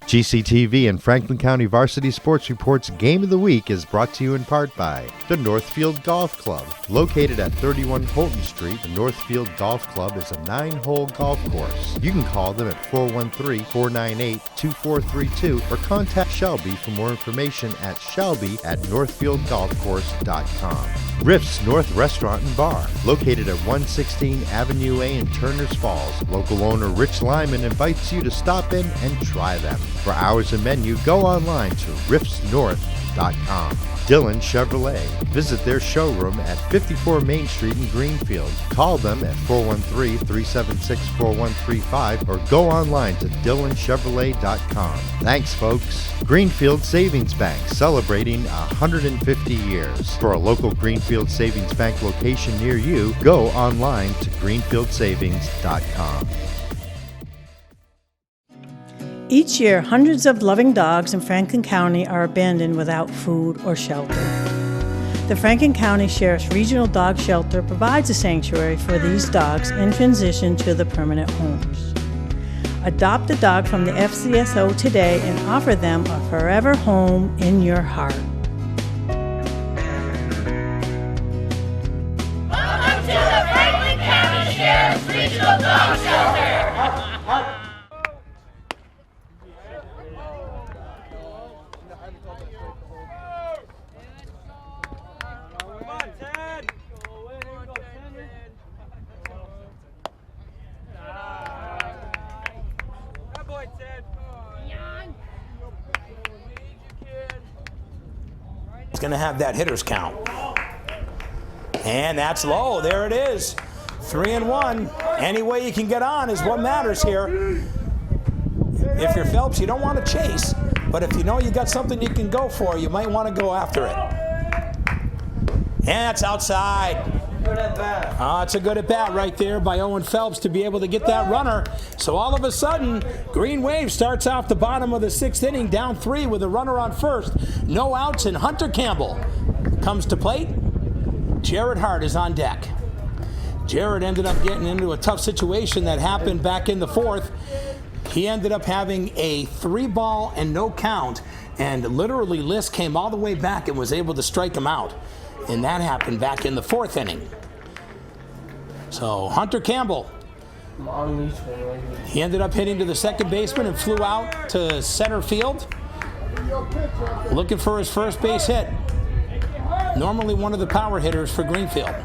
GCTV and Franklin County Varsity Sports Report's Game of the Week is brought to you in part by the Northfield Golf Club. Located at 31 Holton Street, the Northfield Golf Club is a 9-hole golf course. You can call them at 413-498-2432 or contact Shelby for more information at shelby@northfieldgolfcourse.com. Riff's North Restaurant and Bar, located at 116 Avenue A in Turners Falls. Local owner Rich Lyman invites you to stop in and try them. For hours and menu, go online to riffsnorth.com. Dillon Chevrolet. Visit their showroom at 54 Main Street in Greenfield. Call them at 413-376-4135 or go online to dillonchevrolet.com. Thanks, folks. Greenfield Savings Bank, celebrating 150 years. For a local Greenfield Savings Bank location near you, go online to greenfieldsavings.com. Each year, hundreds of loving dogs in Franklin County are abandoned without food or shelter. The Franklin County Sheriff's Regional Dog Shelter provides a sanctuary for these dogs in transition to the permanent homes. Adopt a dog from the FCSO today and offer them a forever home in your heart. Welcome to the Franklin County Sheriff's Regional Dog Shelter. It's going to have that hitter's count. And that's low. There it is. 3-1. Any way you can get on is what matters here. If you're Phelps, you don't want to chase. But if you know you got something you can go for, you might want to go after it. And it's outside. It's a good at bat right there by Owen Phelps to be able to get that runner. So all of a sudden, Green Wave starts off the bottom of the 6th inning, down 3 with a runner on first. No outs, and Hunter Campbell comes to plate. Jared Hart is on deck. Jared ended up getting into a tough situation that happened back in the 4th. He ended up having a 3-ball and no count, and literally Liss came all the way back and was able to strike him out. And that happened back in the 4th inning. So Hunter Campbell, he ended up hitting to the second baseman and flew out to center field, looking for his first base hit. Normally one of the power hitters for Greenfield.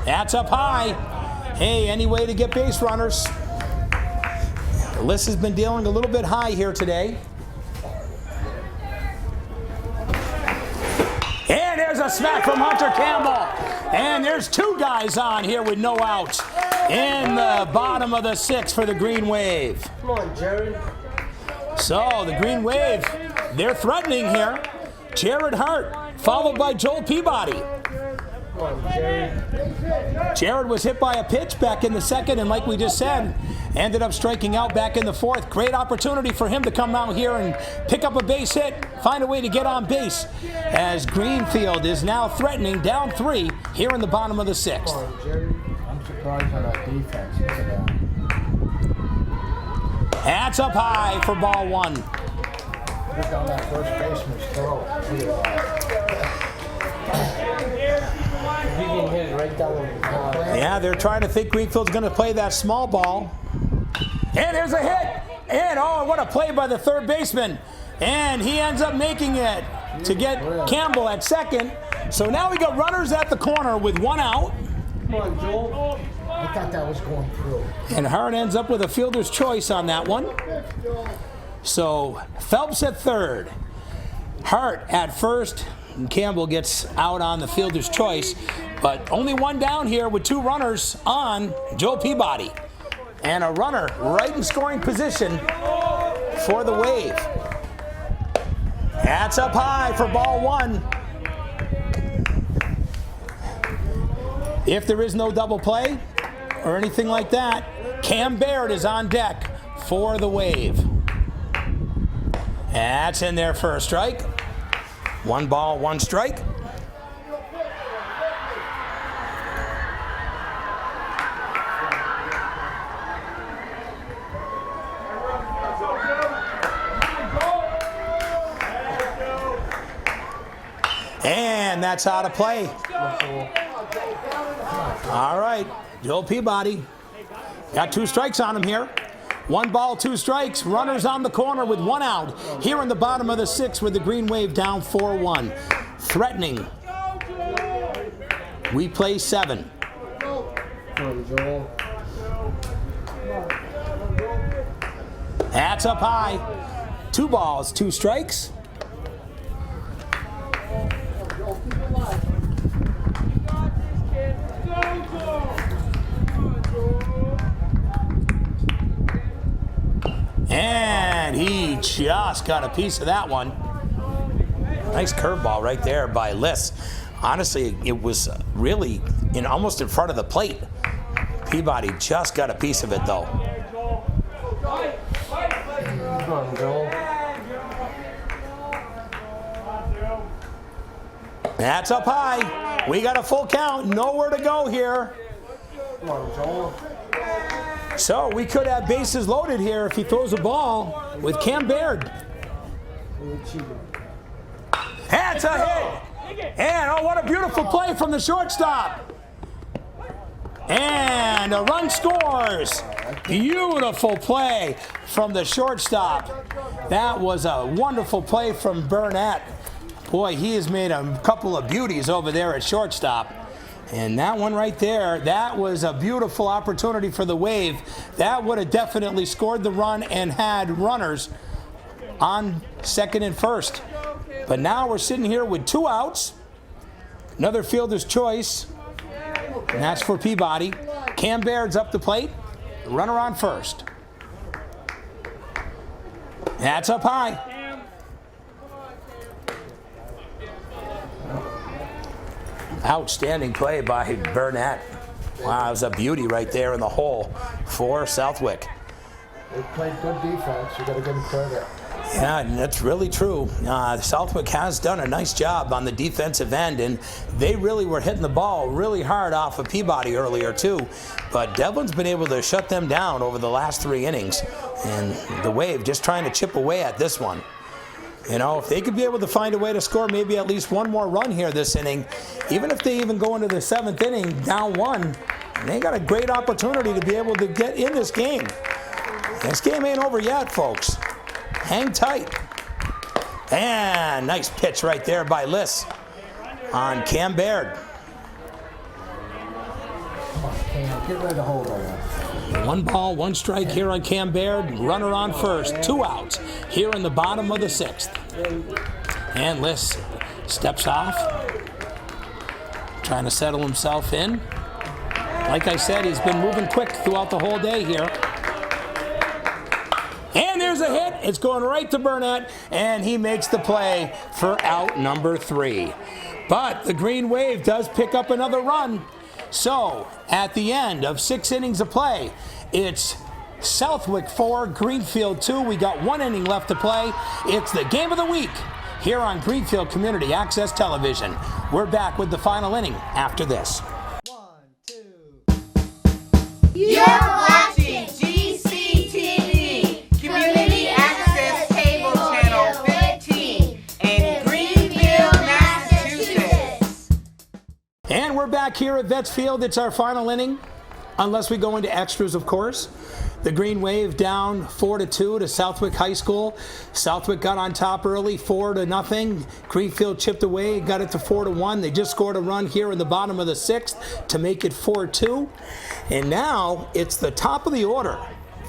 That's up high. Hey, any way to get base runners. Liss has been dealing a little bit high here today. And there's a smack from Hunter Campbell. And there's 2 guys on here with no outs in the bottom of the 6th for the Green Wave. Come on, Jared. So the Green Wave, they're threatening here. Jared Hart, followed by Joel Peabody. Come on, Jared. Jared was hit by a pitch back in the 2nd, and like we just said, ended up striking out back in the 4th. Great opportunity for him to come out here and pick up a base hit, find a way to get on base, as Greenfield is now threatening down 3 here in the bottom of the 6th. Come on, Jared. I'm surprised on our defense. Look at that. That's up high for ball 1. Look on that first baseman's throw. Look at that. He can hit it right down the Yeah, they're trying to think Greenfield's going to play that small ball. And there's a hit. And oh, what a play by the 3rd baseman. And he ends up making it to get Campbell at second. So now we got runners at the corner with 1 out. Come on, Joel. I thought that was going through. And Hart ends up with a fielder's choice on that one. So Phelps at 3rd. Hart at 1st. And Campbell gets out on the fielder's choice. But only 1 down here with 2 runners on Joel Peabody. And a runner right in scoring position for the Wave. That's up high for ball 1. If there is no double play or anything like that, Cam Baird is on deck for the Wave. That's in there for a strike. 1 ball, 1 strike. And that's out of play. All right, Joel Peabody got 2 strikes on him here. 1 ball, 2 strikes. Runners on the corner with 1 out. Here in the bottom of the 6th with the Green Wave down 4-1. Threatening. We play 7. That's up high. 2 balls, 2 strikes. And he just got a piece of that one. Nice curveball right there by Liss. Honestly, it was really almost in front of the plate. Peabody just got a piece of it, though. Come on, Joel. That's up high. We got a full count. Nowhere to go here. Come on, Joel. So we could have bases loaded here if he throws a ball with Cam Baird. That's a hit. And oh, what a beautiful play from the shortstop. And a run scores. Beautiful play from the shortstop. That was a wonderful play from Burnett. Boy, he has made a couple of beauties over there at shortstop. And that one right there, that was a beautiful opportunity for the Wave. That would have definitely scored the run and had runners on 2nd and 1st. But now we're sitting here with 2 outs. Another fielder's choice, and that's for Peabody. Cam Baird's up the plate. Runner on first. That's up high. Outstanding play by Burnett. Wow, it was a beauty right there in the hole for Southwick. They played good defense. You got to give them credit. Yeah, that's really true. Southwick has done a nice job on the defensive end, and they really were hitting the ball really hard off of Peabody earlier, too. But Devlin's been able to shut them down over the last 3 innings, and the Wave just trying to chip away at this one. You know, if they could be able to find a way to score maybe at least 1 more run here this inning, even if they even go into the 7th inning down 1, they got a great opportunity to be able to get in this game. This game ain't over yet, folks. Hang tight. And nice pitch right there by Liss on Cam Baird. Get ready to hold on. 1 ball, 1 strike here on Cam Baird. Runner on first. 2 outs here in the bottom of the 6th. And Liss steps off, trying to settle himself in. Like I said, he's been moving quick throughout the whole day here. And there's a hit. It's going right to Burnett, and he makes the play for out number 3. But the Green Wave does pick up another run. So at the end of 6 innings of play, it's Southwick 4, Greenfield 2. We got 1 inning left to play. It's the game of the week here on Greenfield Community Access Television. We're back with the final inning after this. 1, 2. You're watching GCTV, Community Access Cable Channel 15 in Greenfield, Massachusetts. And we're back here at Vets Field. It's our final inning, unless we go into extras, of course. The Green Wave down 4-2 to Southwick High School. Southwick got on top early, 4-0. Greenfield chipped away, got it to 4-1. They just scored a run here in the bottom of the 6th to make it 4-2. And now it's the top of the order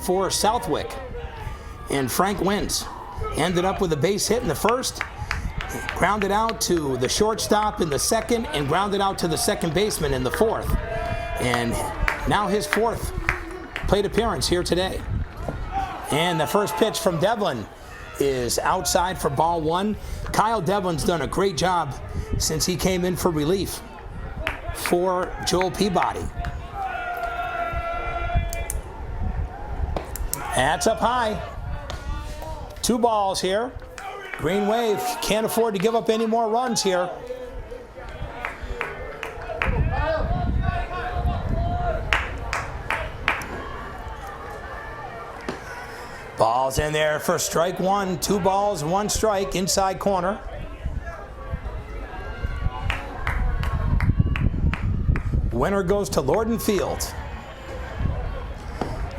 for Southwick. And Frank wins. Ended up with a base hit in the 1st. Grounded out to the shortstop in the 2nd, and grounded out to the 2nd baseman in the 4th. And now his 4th plate appearance here today. And the first pitch from Devlin is outside for ball 1. Kyle Devlin's done a great job since he came in for relief for Joel Peabody. That's up high. 2 balls here. Green Wave can't afford to give up any more runs here. Ball's in there for strike 1. 2 balls, 1 strike, inside corner. Winner goes to Lorden Field.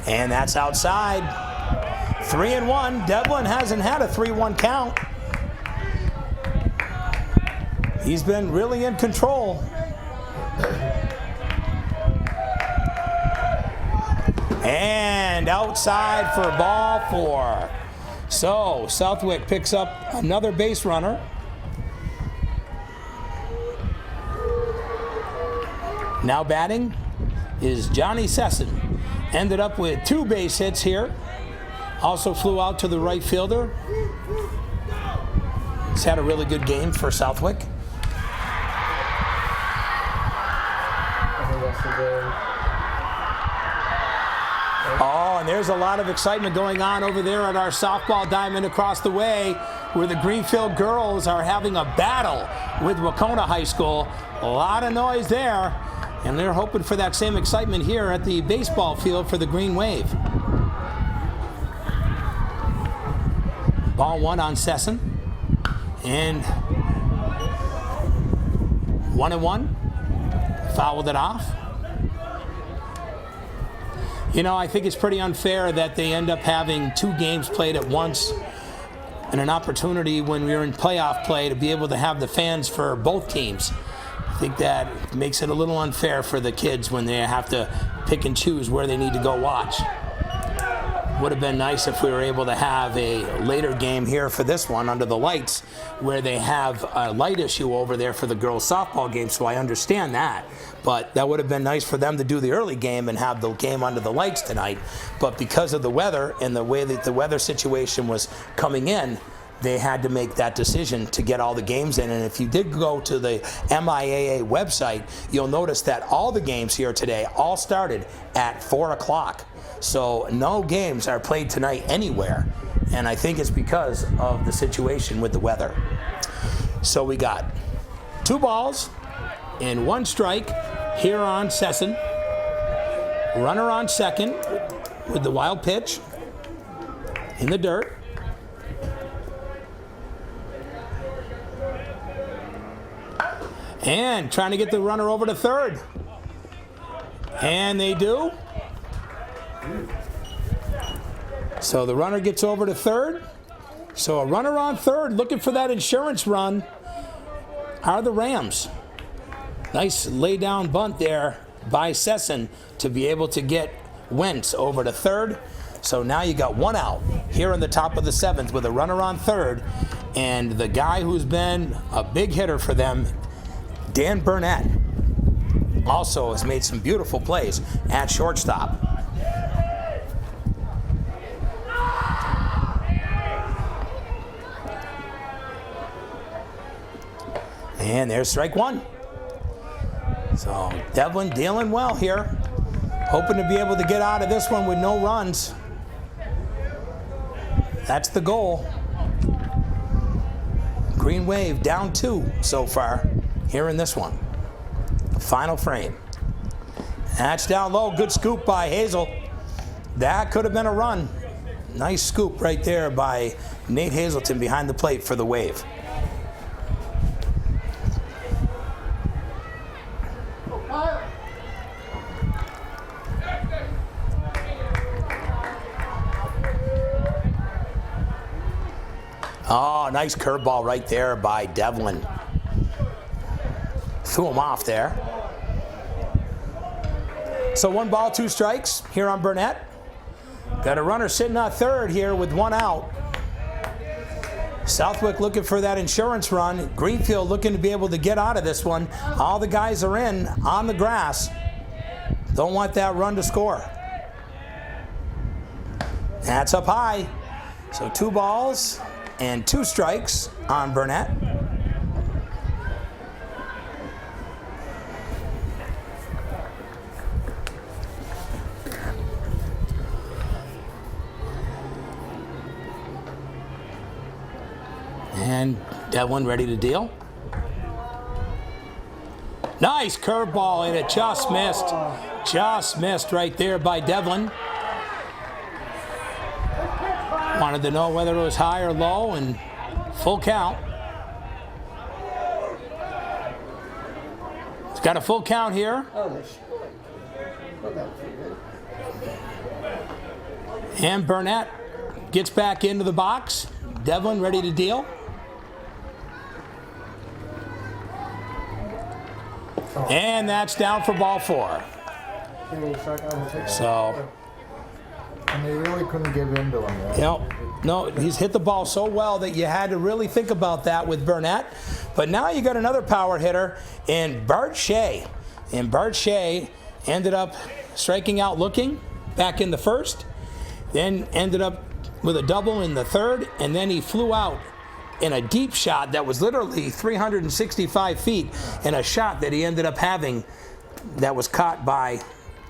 And that's outside. 3-1. Devlin hasn't had a 3-1 count. He's been really in control. And outside for ball 4. So Southwick picks up another base runner. Now batting is Johnny Sesson. Ended up with 2 base hits here. Also flew out to the right fielder. He's had a really good game for Southwick. Oh, and there's a lot of excitement going on over there at our softball diamond across the way, where the Greenfield girls are having a battle with Wacona High School. A lot of noise there, and they're hoping for that same excitement here at the baseball field for the Green Wave. Ball 1 on Sesson, and 1-1. Fouled it off. You know, I think it's pretty unfair that they end up having 2 games played at once, and an opportunity when we're in playoff play to be able to have the fans for both teams. I think that makes it a little unfair for the kids when they have to pick and choose where they need to go watch. Would have been nice if we were able to have a later game here for this one under the lights, where they have a light issue over there for the girls softball game, so I understand that. But that would have been nice for them to do the early game and have the game under the lights tonight. But because of the weather and the way that the weather situation was coming in, they had to make that decision to get all the games in. And if you did go to the MIAA website, you'll notice that all the games here today all started at 4 o'clock. So no games are played tonight anywhere, and I think it's because of the situation with the weather. So we got 2 balls and 1 strike here on Sesson. Runner on second with the wild pitch in the dirt. And trying to get the runner over to third. And they do. So the runner gets over to third. So a runner on third looking for that insurance run are the Rams. Nice lay down bunt there by Sesson to be able to get Wentz over to third. So now you got 1 out here in the top of the 7th with a runner on third. And the guy who's been a big hitter for them, Dan Burnett, also has made some beautiful plays at shortstop. And there's strike 1. So Devlin dealing well here. Hoping to be able to get out of this one with no runs. That's the goal. Green Wave down 2 so far here in this one. Final frame. That's down low. Good scoop by Hazel. That could have been a run. Nice scoop right there by Nate Hazelton behind the plate for the Wave. Oh, nice curveball right there by Devlin. Threw him off there. So 1 ball, 2 strikes here on Burnett. Got a runner sitting on third here with 1 out. Southwick looking for that insurance run. Greenfield looking to be able to get out of this one. All the guys are in on the grass. Don't want that run to score. That's up high. So 2 balls and 2 strikes on Burnett. And Devlin ready to deal. Nice curveball, and it just missed. Just missed right there by Devlin. Wanted to know whether it was high or low, and full count. It's got a full count here. And Burnett gets back into the box. Devlin ready to deal. And that's down for ball 4. So, and they really couldn't give in to him. No, he's hit the ball so well that you had to really think about that with Burnett. But now you got another power hitter in Bart Shea. And Bart Shea ended up striking out looking back in the first, then ended up with a double in the third, and then he flew out in a deep shot that was literally 365 feet, and a shot that he ended up having that was caught by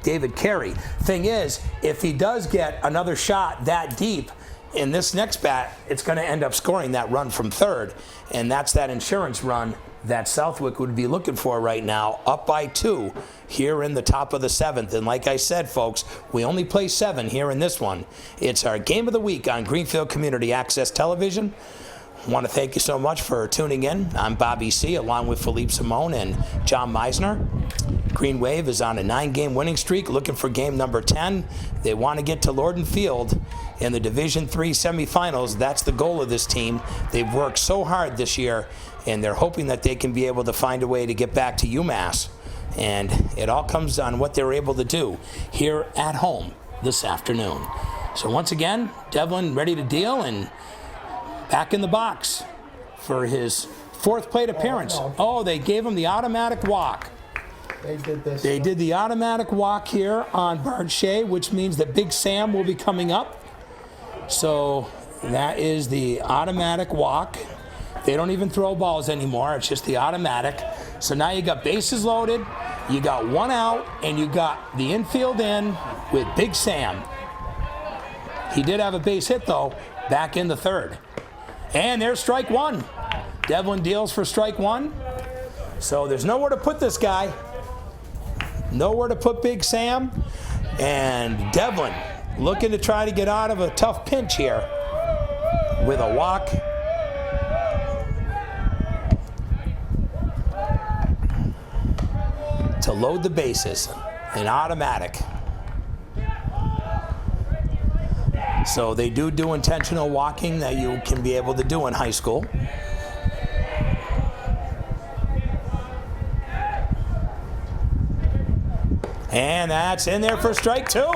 David Carey. Thing is, if he does get another shot that deep in this next bat, it's going to end up scoring that run from third, and that's that insurance run that Southwick would be looking for right now, up by 2 here in the top of the 7th. And like I said, folks, we only play 7 here in this one. It's our game of the week on Greenfield Community Access Television. I want to thank you so much for tuning in. I'm Bobby C. along with Philippe Simone and John Meisner. Green Wave is on a 9-game winning streak, looking for game number 10. They want to get to Lorden Field in the Division III semifinals. That's the goal of this team. They've worked so hard this year, and they're hoping that they can be able to find a way to get back to UMass. And it all comes on what they're able to do here at home this afternoon. So once again, Devlin ready to deal and back in the box for his 4th plate appearance. Oh, they gave him the automatic walk. They did this. They did the automatic walk here on Bart Shea, which means that Big Sam will be coming up. So that is the automatic walk. They don't even throw balls anymore. It's just the automatic. So now you got bases loaded, you got 1 out, and you got the infield in with Big Sam. He did have a base hit, though, back in the 3rd. And there's strike 1. Devlin deals for strike 1. So there's nowhere to put this guy. Nowhere to put Big Sam. And Devlin looking to try to get out of a tough pinch here with a walk. To load the bases. An automatic. So they do intentional walking that you can be able to do in high school. And that's in there for strike 2.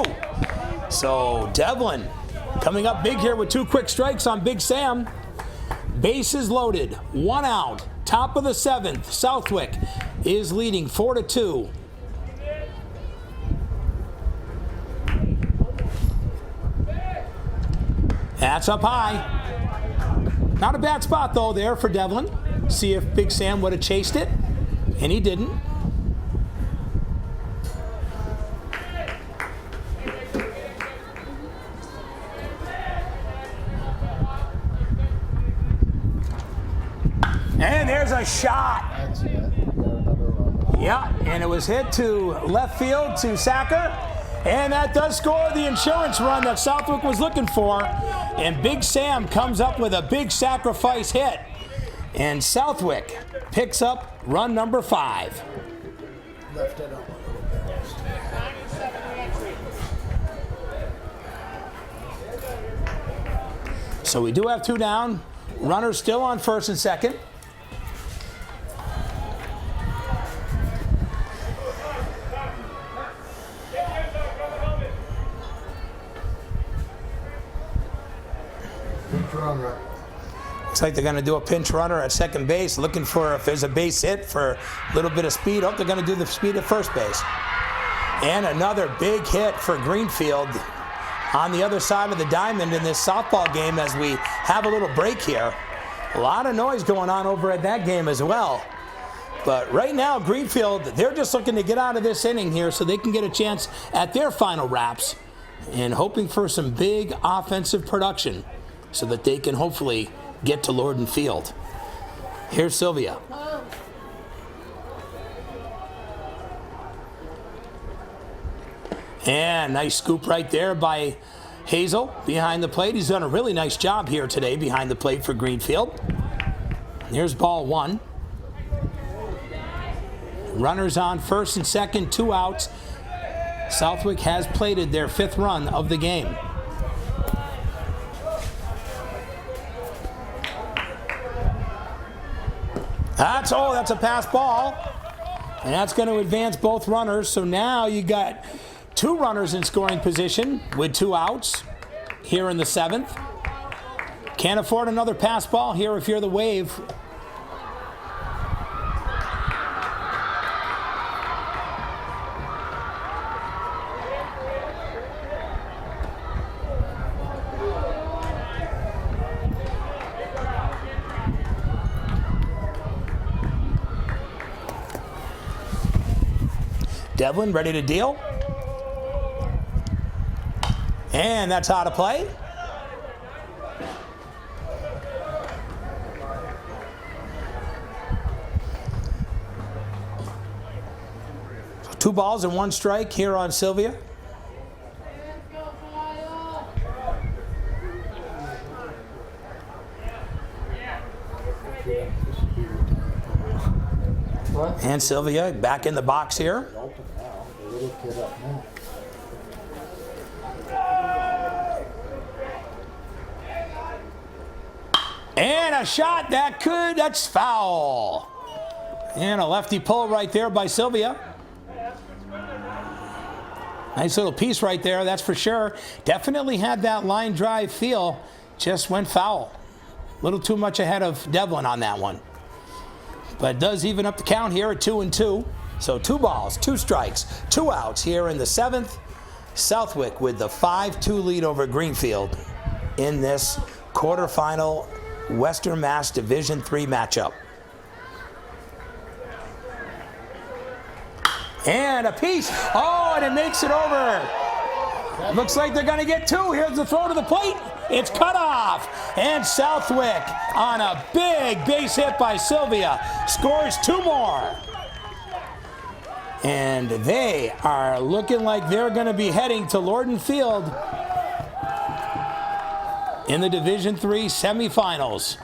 So Devlin coming up big here with 2 quick strikes on Big Sam. Bases loaded, 1 out. Top of the 7th, Southwick is leading 4-2. That's up high. Not a bad spot, though, there for Devlin. See if Big Sam would have chased it, and he didn't. And there's a shot. That's it. Got another run. Yeah, and it was hit to left field to Sacker. And that does score the insurance run that Southwick was looking for. And Big Sam comes up with a big sacrifice hit. And Southwick picks up run number 5. Left it up a little bit. So we do have 2 down. Runners still on 1st and 2nd. Runner. Looks like they're going to do a pinch runner at second base, looking for if there's a base hit for a little bit of speed. Oh, they're going to do the speed at first base. And another big hit for Greenfield on the other side of the diamond in this softball game as we have a little break here. A lot of noise going on over at that game as well. But right now, Greenfield, they're just looking to get out of this inning here so they can get a chance at their final wraps and hoping for some big offensive production so that they can hopefully get to Lorden Field. Here's Sylvia. And nice scoop right there by Hazel behind the plate. He's done a really nice job here today behind the plate for Greenfield. Here's ball 1. Runners on 1st and 2nd, 2 outs. Southwick has plated their 5th run of the game. That's a pass ball. And that's going to advance both runners. So now you got 2 runners in scoring position with 2 outs here in the 7th. Can't afford another pass ball here if you're the Wave. Devlin ready to deal. And that's out of play. So 2 balls and 1 strike here on Sylvia. What? And Sylvia back in the box here. The little kid up now. And a shot that's foul. And a lefty pull right there by Sylvia. Nice little piece right there, that's for sure. Definitely had that line drive feel. Just went foul. A little too much ahead of Devlin on that one. But it does even up the count here at 2-2. So 2 balls, 2 strikes, 2 outs here in the 7th. Southwick with the 5-2 lead over Greenfield in this quarterfinal Western Mass Division III matchup. And a piece. Oh, and it makes it over. Looks like they're going to get 2. Here's the throw to the plate. It's cut off. And Southwick on a big base hit by Sylvia scores 2 more. And they are looking like they're going to be heading to Lorden Field in the Division III semifinals.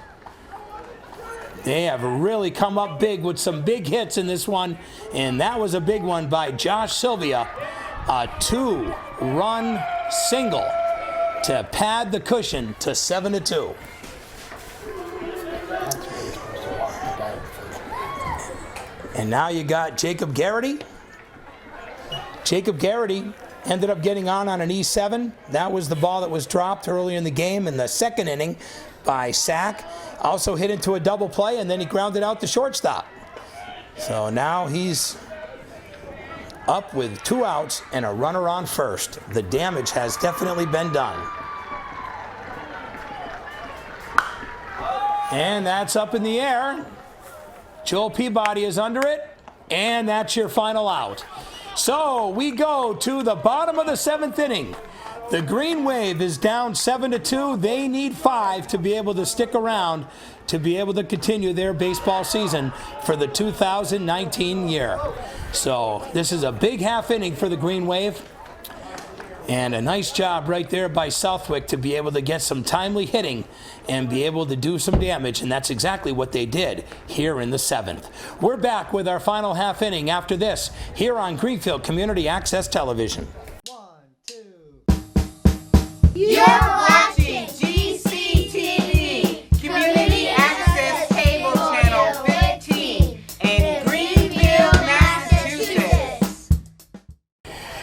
They have really come up big with some big hits in this one, and that was a big one by Josh Sylvia. A 2-run single to pad the cushion to 7-2. And now you got Jacob Garrity. Jacob Garrity ended up getting on an E7. That was the ball that was dropped earlier in the game in the 2nd inning by Sack. Also hit into a double play, and then he grounded out the shortstop. So now he's up with 2 outs and a runner on first. The damage has definitely been done. And that's up in the air. Joel Peabody is under it, and that's your final out. So we go to the bottom of the 7th inning. The Green Wave is down 7-2. They need 5 to be able to stick around to be able to continue their baseball season for the 2019 year. So this is a big half inning for the Green Wave. And a nice job right there by Southwick to be able to get some timely hitting and be able to do some damage, and that's exactly what they did here in the 7th. We're back with our final half inning after this here on Greenfield Community Access Television. You're watching GCTV, Community Access Cable Channel 15 in Greenfield, Massachusetts.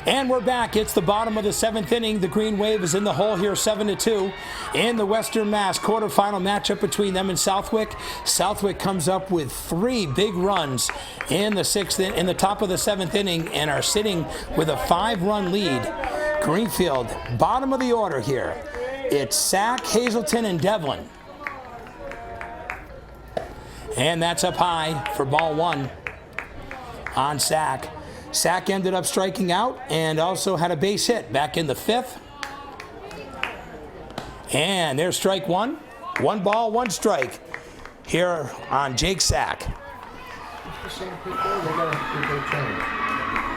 And we're back. It's the bottom of the 7th inning. The Green Wave is in the hole here 7-2 in the Western Mass quarterfinal matchup between them and Southwick. Southwick comes up with 3 big runs in the 6th in the top of the 7th inning and are sitting with a 5-run lead. Greenfield, bottom of the order here. It's Sack, Hazelton, and Devlin. And that's up high for ball 1 on Sack. Sack ended up striking out and also had a base hit back in the 5th. And there's strike 1. 1 ball, 1 strike here on Jake Sack. It's the same people, they got a change.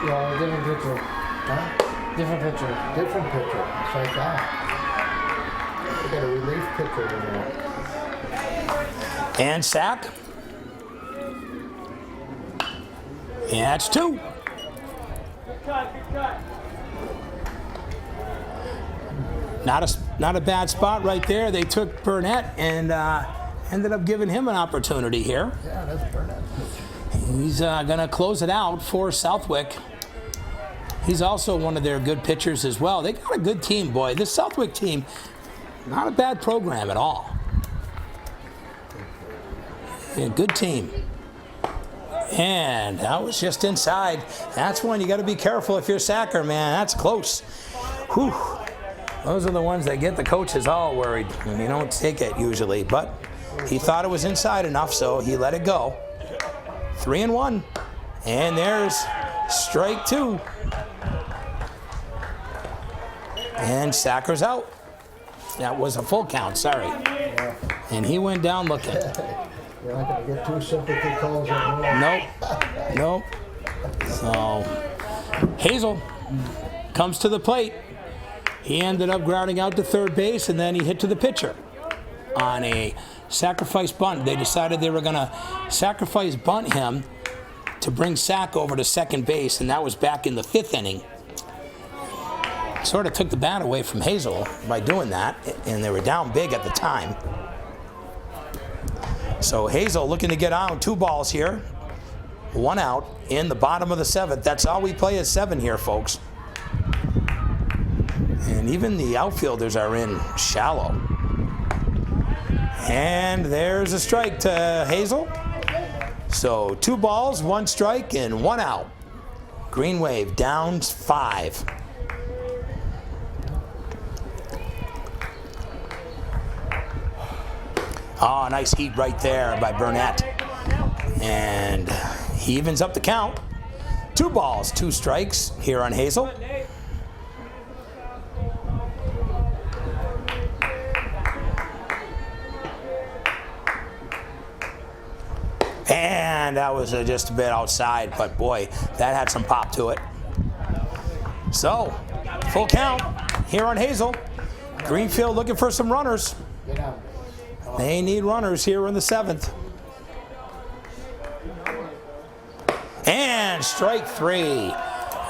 Yeah, different pitcher. Huh? Different pitcher. Different pitcher. It's like that. They got a relief pitcher in there. And Sack. And that's 2. Good cut. Not a bad spot right there. They took Burnett and ended up giving him an opportunity here. Yeah, that's Burnett. He's going to close it out for Southwick. He's also one of their good pitchers as well. They got a good team, boy. This Southwick team, not a bad program at all. Yeah, good team. And that was just inside. That's one you got to be careful if you're Sacker, man. That's close. Whew. Those are the ones that get the coaches all worried when you don't take it usually. But he thought it was inside enough, so he let it go. 3-1. And there's strike 2. And Sacker's out. That was a full count, sorry. And he went down looking. You're not going to get 2 sympathy calls in a row. Nope. So Hazel comes to the plate. He ended up grounding out to third base, and then he hit to the pitcher on a sacrifice bunt. They decided they were going to sacrifice bunt him to bring Sack over to second base, and that was back in the 5th inning. Sort of took the bat away from Hazel by doing that, and they were down big at the time. So Hazel looking to get on 2 balls here. 1 out in the bottom of the 7th. That's all we play is 7 here, folks. And even the outfielders are in shallow. And there's a strike to Hazel. So 2 balls, 1 strike, and 1 out. Green Wave down 5. Oh, nice heat right there by Burnett. And he evens up the count. 2 balls, 2 strikes here on Hazel. And that was just a bit outside, but boy, that had some pop to it. So, full count here on Hazel. Greenfield looking for some runners. They need runners here in the 7th. And strike 3.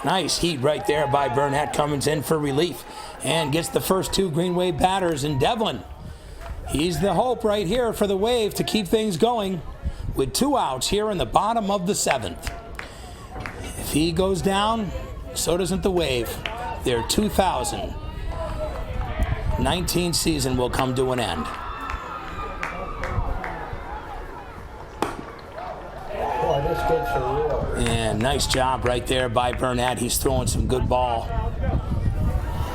Nice heat right there by Burnett. Cummins in for relief and gets the first 2 Green Wave batters. And Devlin, he's the hope right here for the Wave to keep things going with 2 outs here in the bottom of the 7th. If he goes down, so doesn't the Wave. Their 2019 season will come to an end. Boy, this kid's surreal. And nice job right there by Burnett. He's throwing some good ball.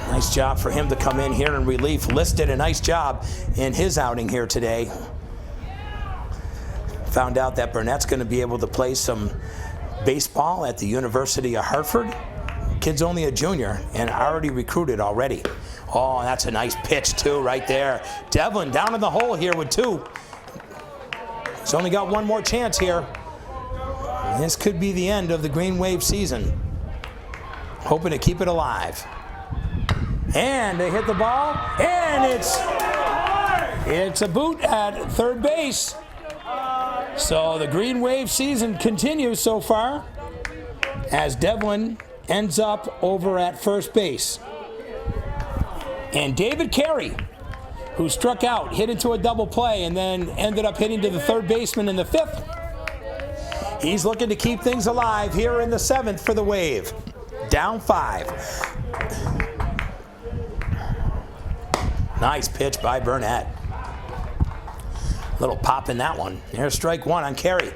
Nice job for him to come in here in relief. List did a nice job in his outing here today. Found out that Burnett's going to be able to play some baseball at the University of Hartford. Kid's only a junior and already recruited already. Oh, that's a nice pitch too right there. Devlin down in the hole here with 2. He's only got 1 more chance here. This could be the end of the Green Wave season. Hoping to keep it alive. And they hit the ball, and it's a boot at 3rd base. So the Green Wave season continues so far as Devlin ends up over at 1st base. And David Carey, who struck out, hit into a double play, and then ended up hitting to the 3rd baseman in the 5th. He's looking to keep things alive here in the 7th for the Wave. Down 5. Nice pitch by Burnett. Little pop in that one. There's strike 1 on Carey.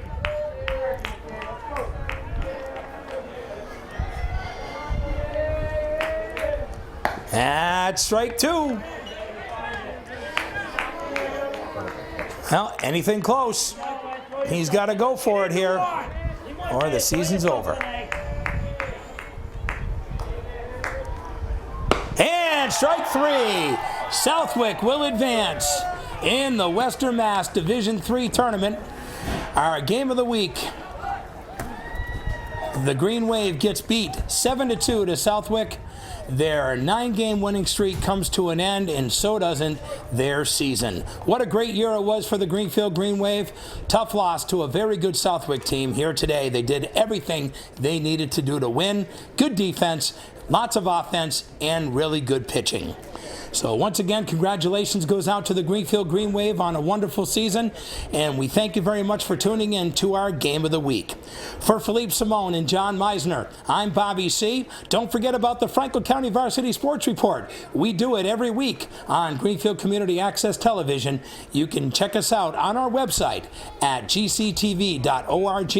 That's strike 2. Well, anything close. He's got to go for it here, or the season's over. And strike 3. Southwick will advance in the Western Mass Division III tournament. Our game of the week. The Green Wave gets beat 7-2 to Southwick. Their 9-game winning streak comes to an end, and so doesn't their season. What a great year it was for the Greenfield Green Wave. Tough loss to a very good Southwick team here today. They did everything they needed to do to win. Good defense, lots of offense, and really good pitching. So once again, congratulations goes out to the Greenfield Green Wave on a wonderful season, and we thank you very much for tuning in to our Game of the Week. For Philippe Simone and John Meisner, I'm Bobby C. Don't forget about the Franklin County Varsity Sports Report. We do it every week on Greenfield Community Access Television. You can check us out on our website at gctv.org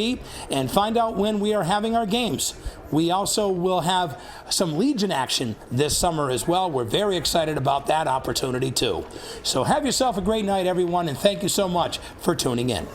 and find out when we are having our games. We also will have some Legion action this summer as well. We're very excited about that opportunity too. So have yourself a great night, everyone, and thank you so much for tuning in.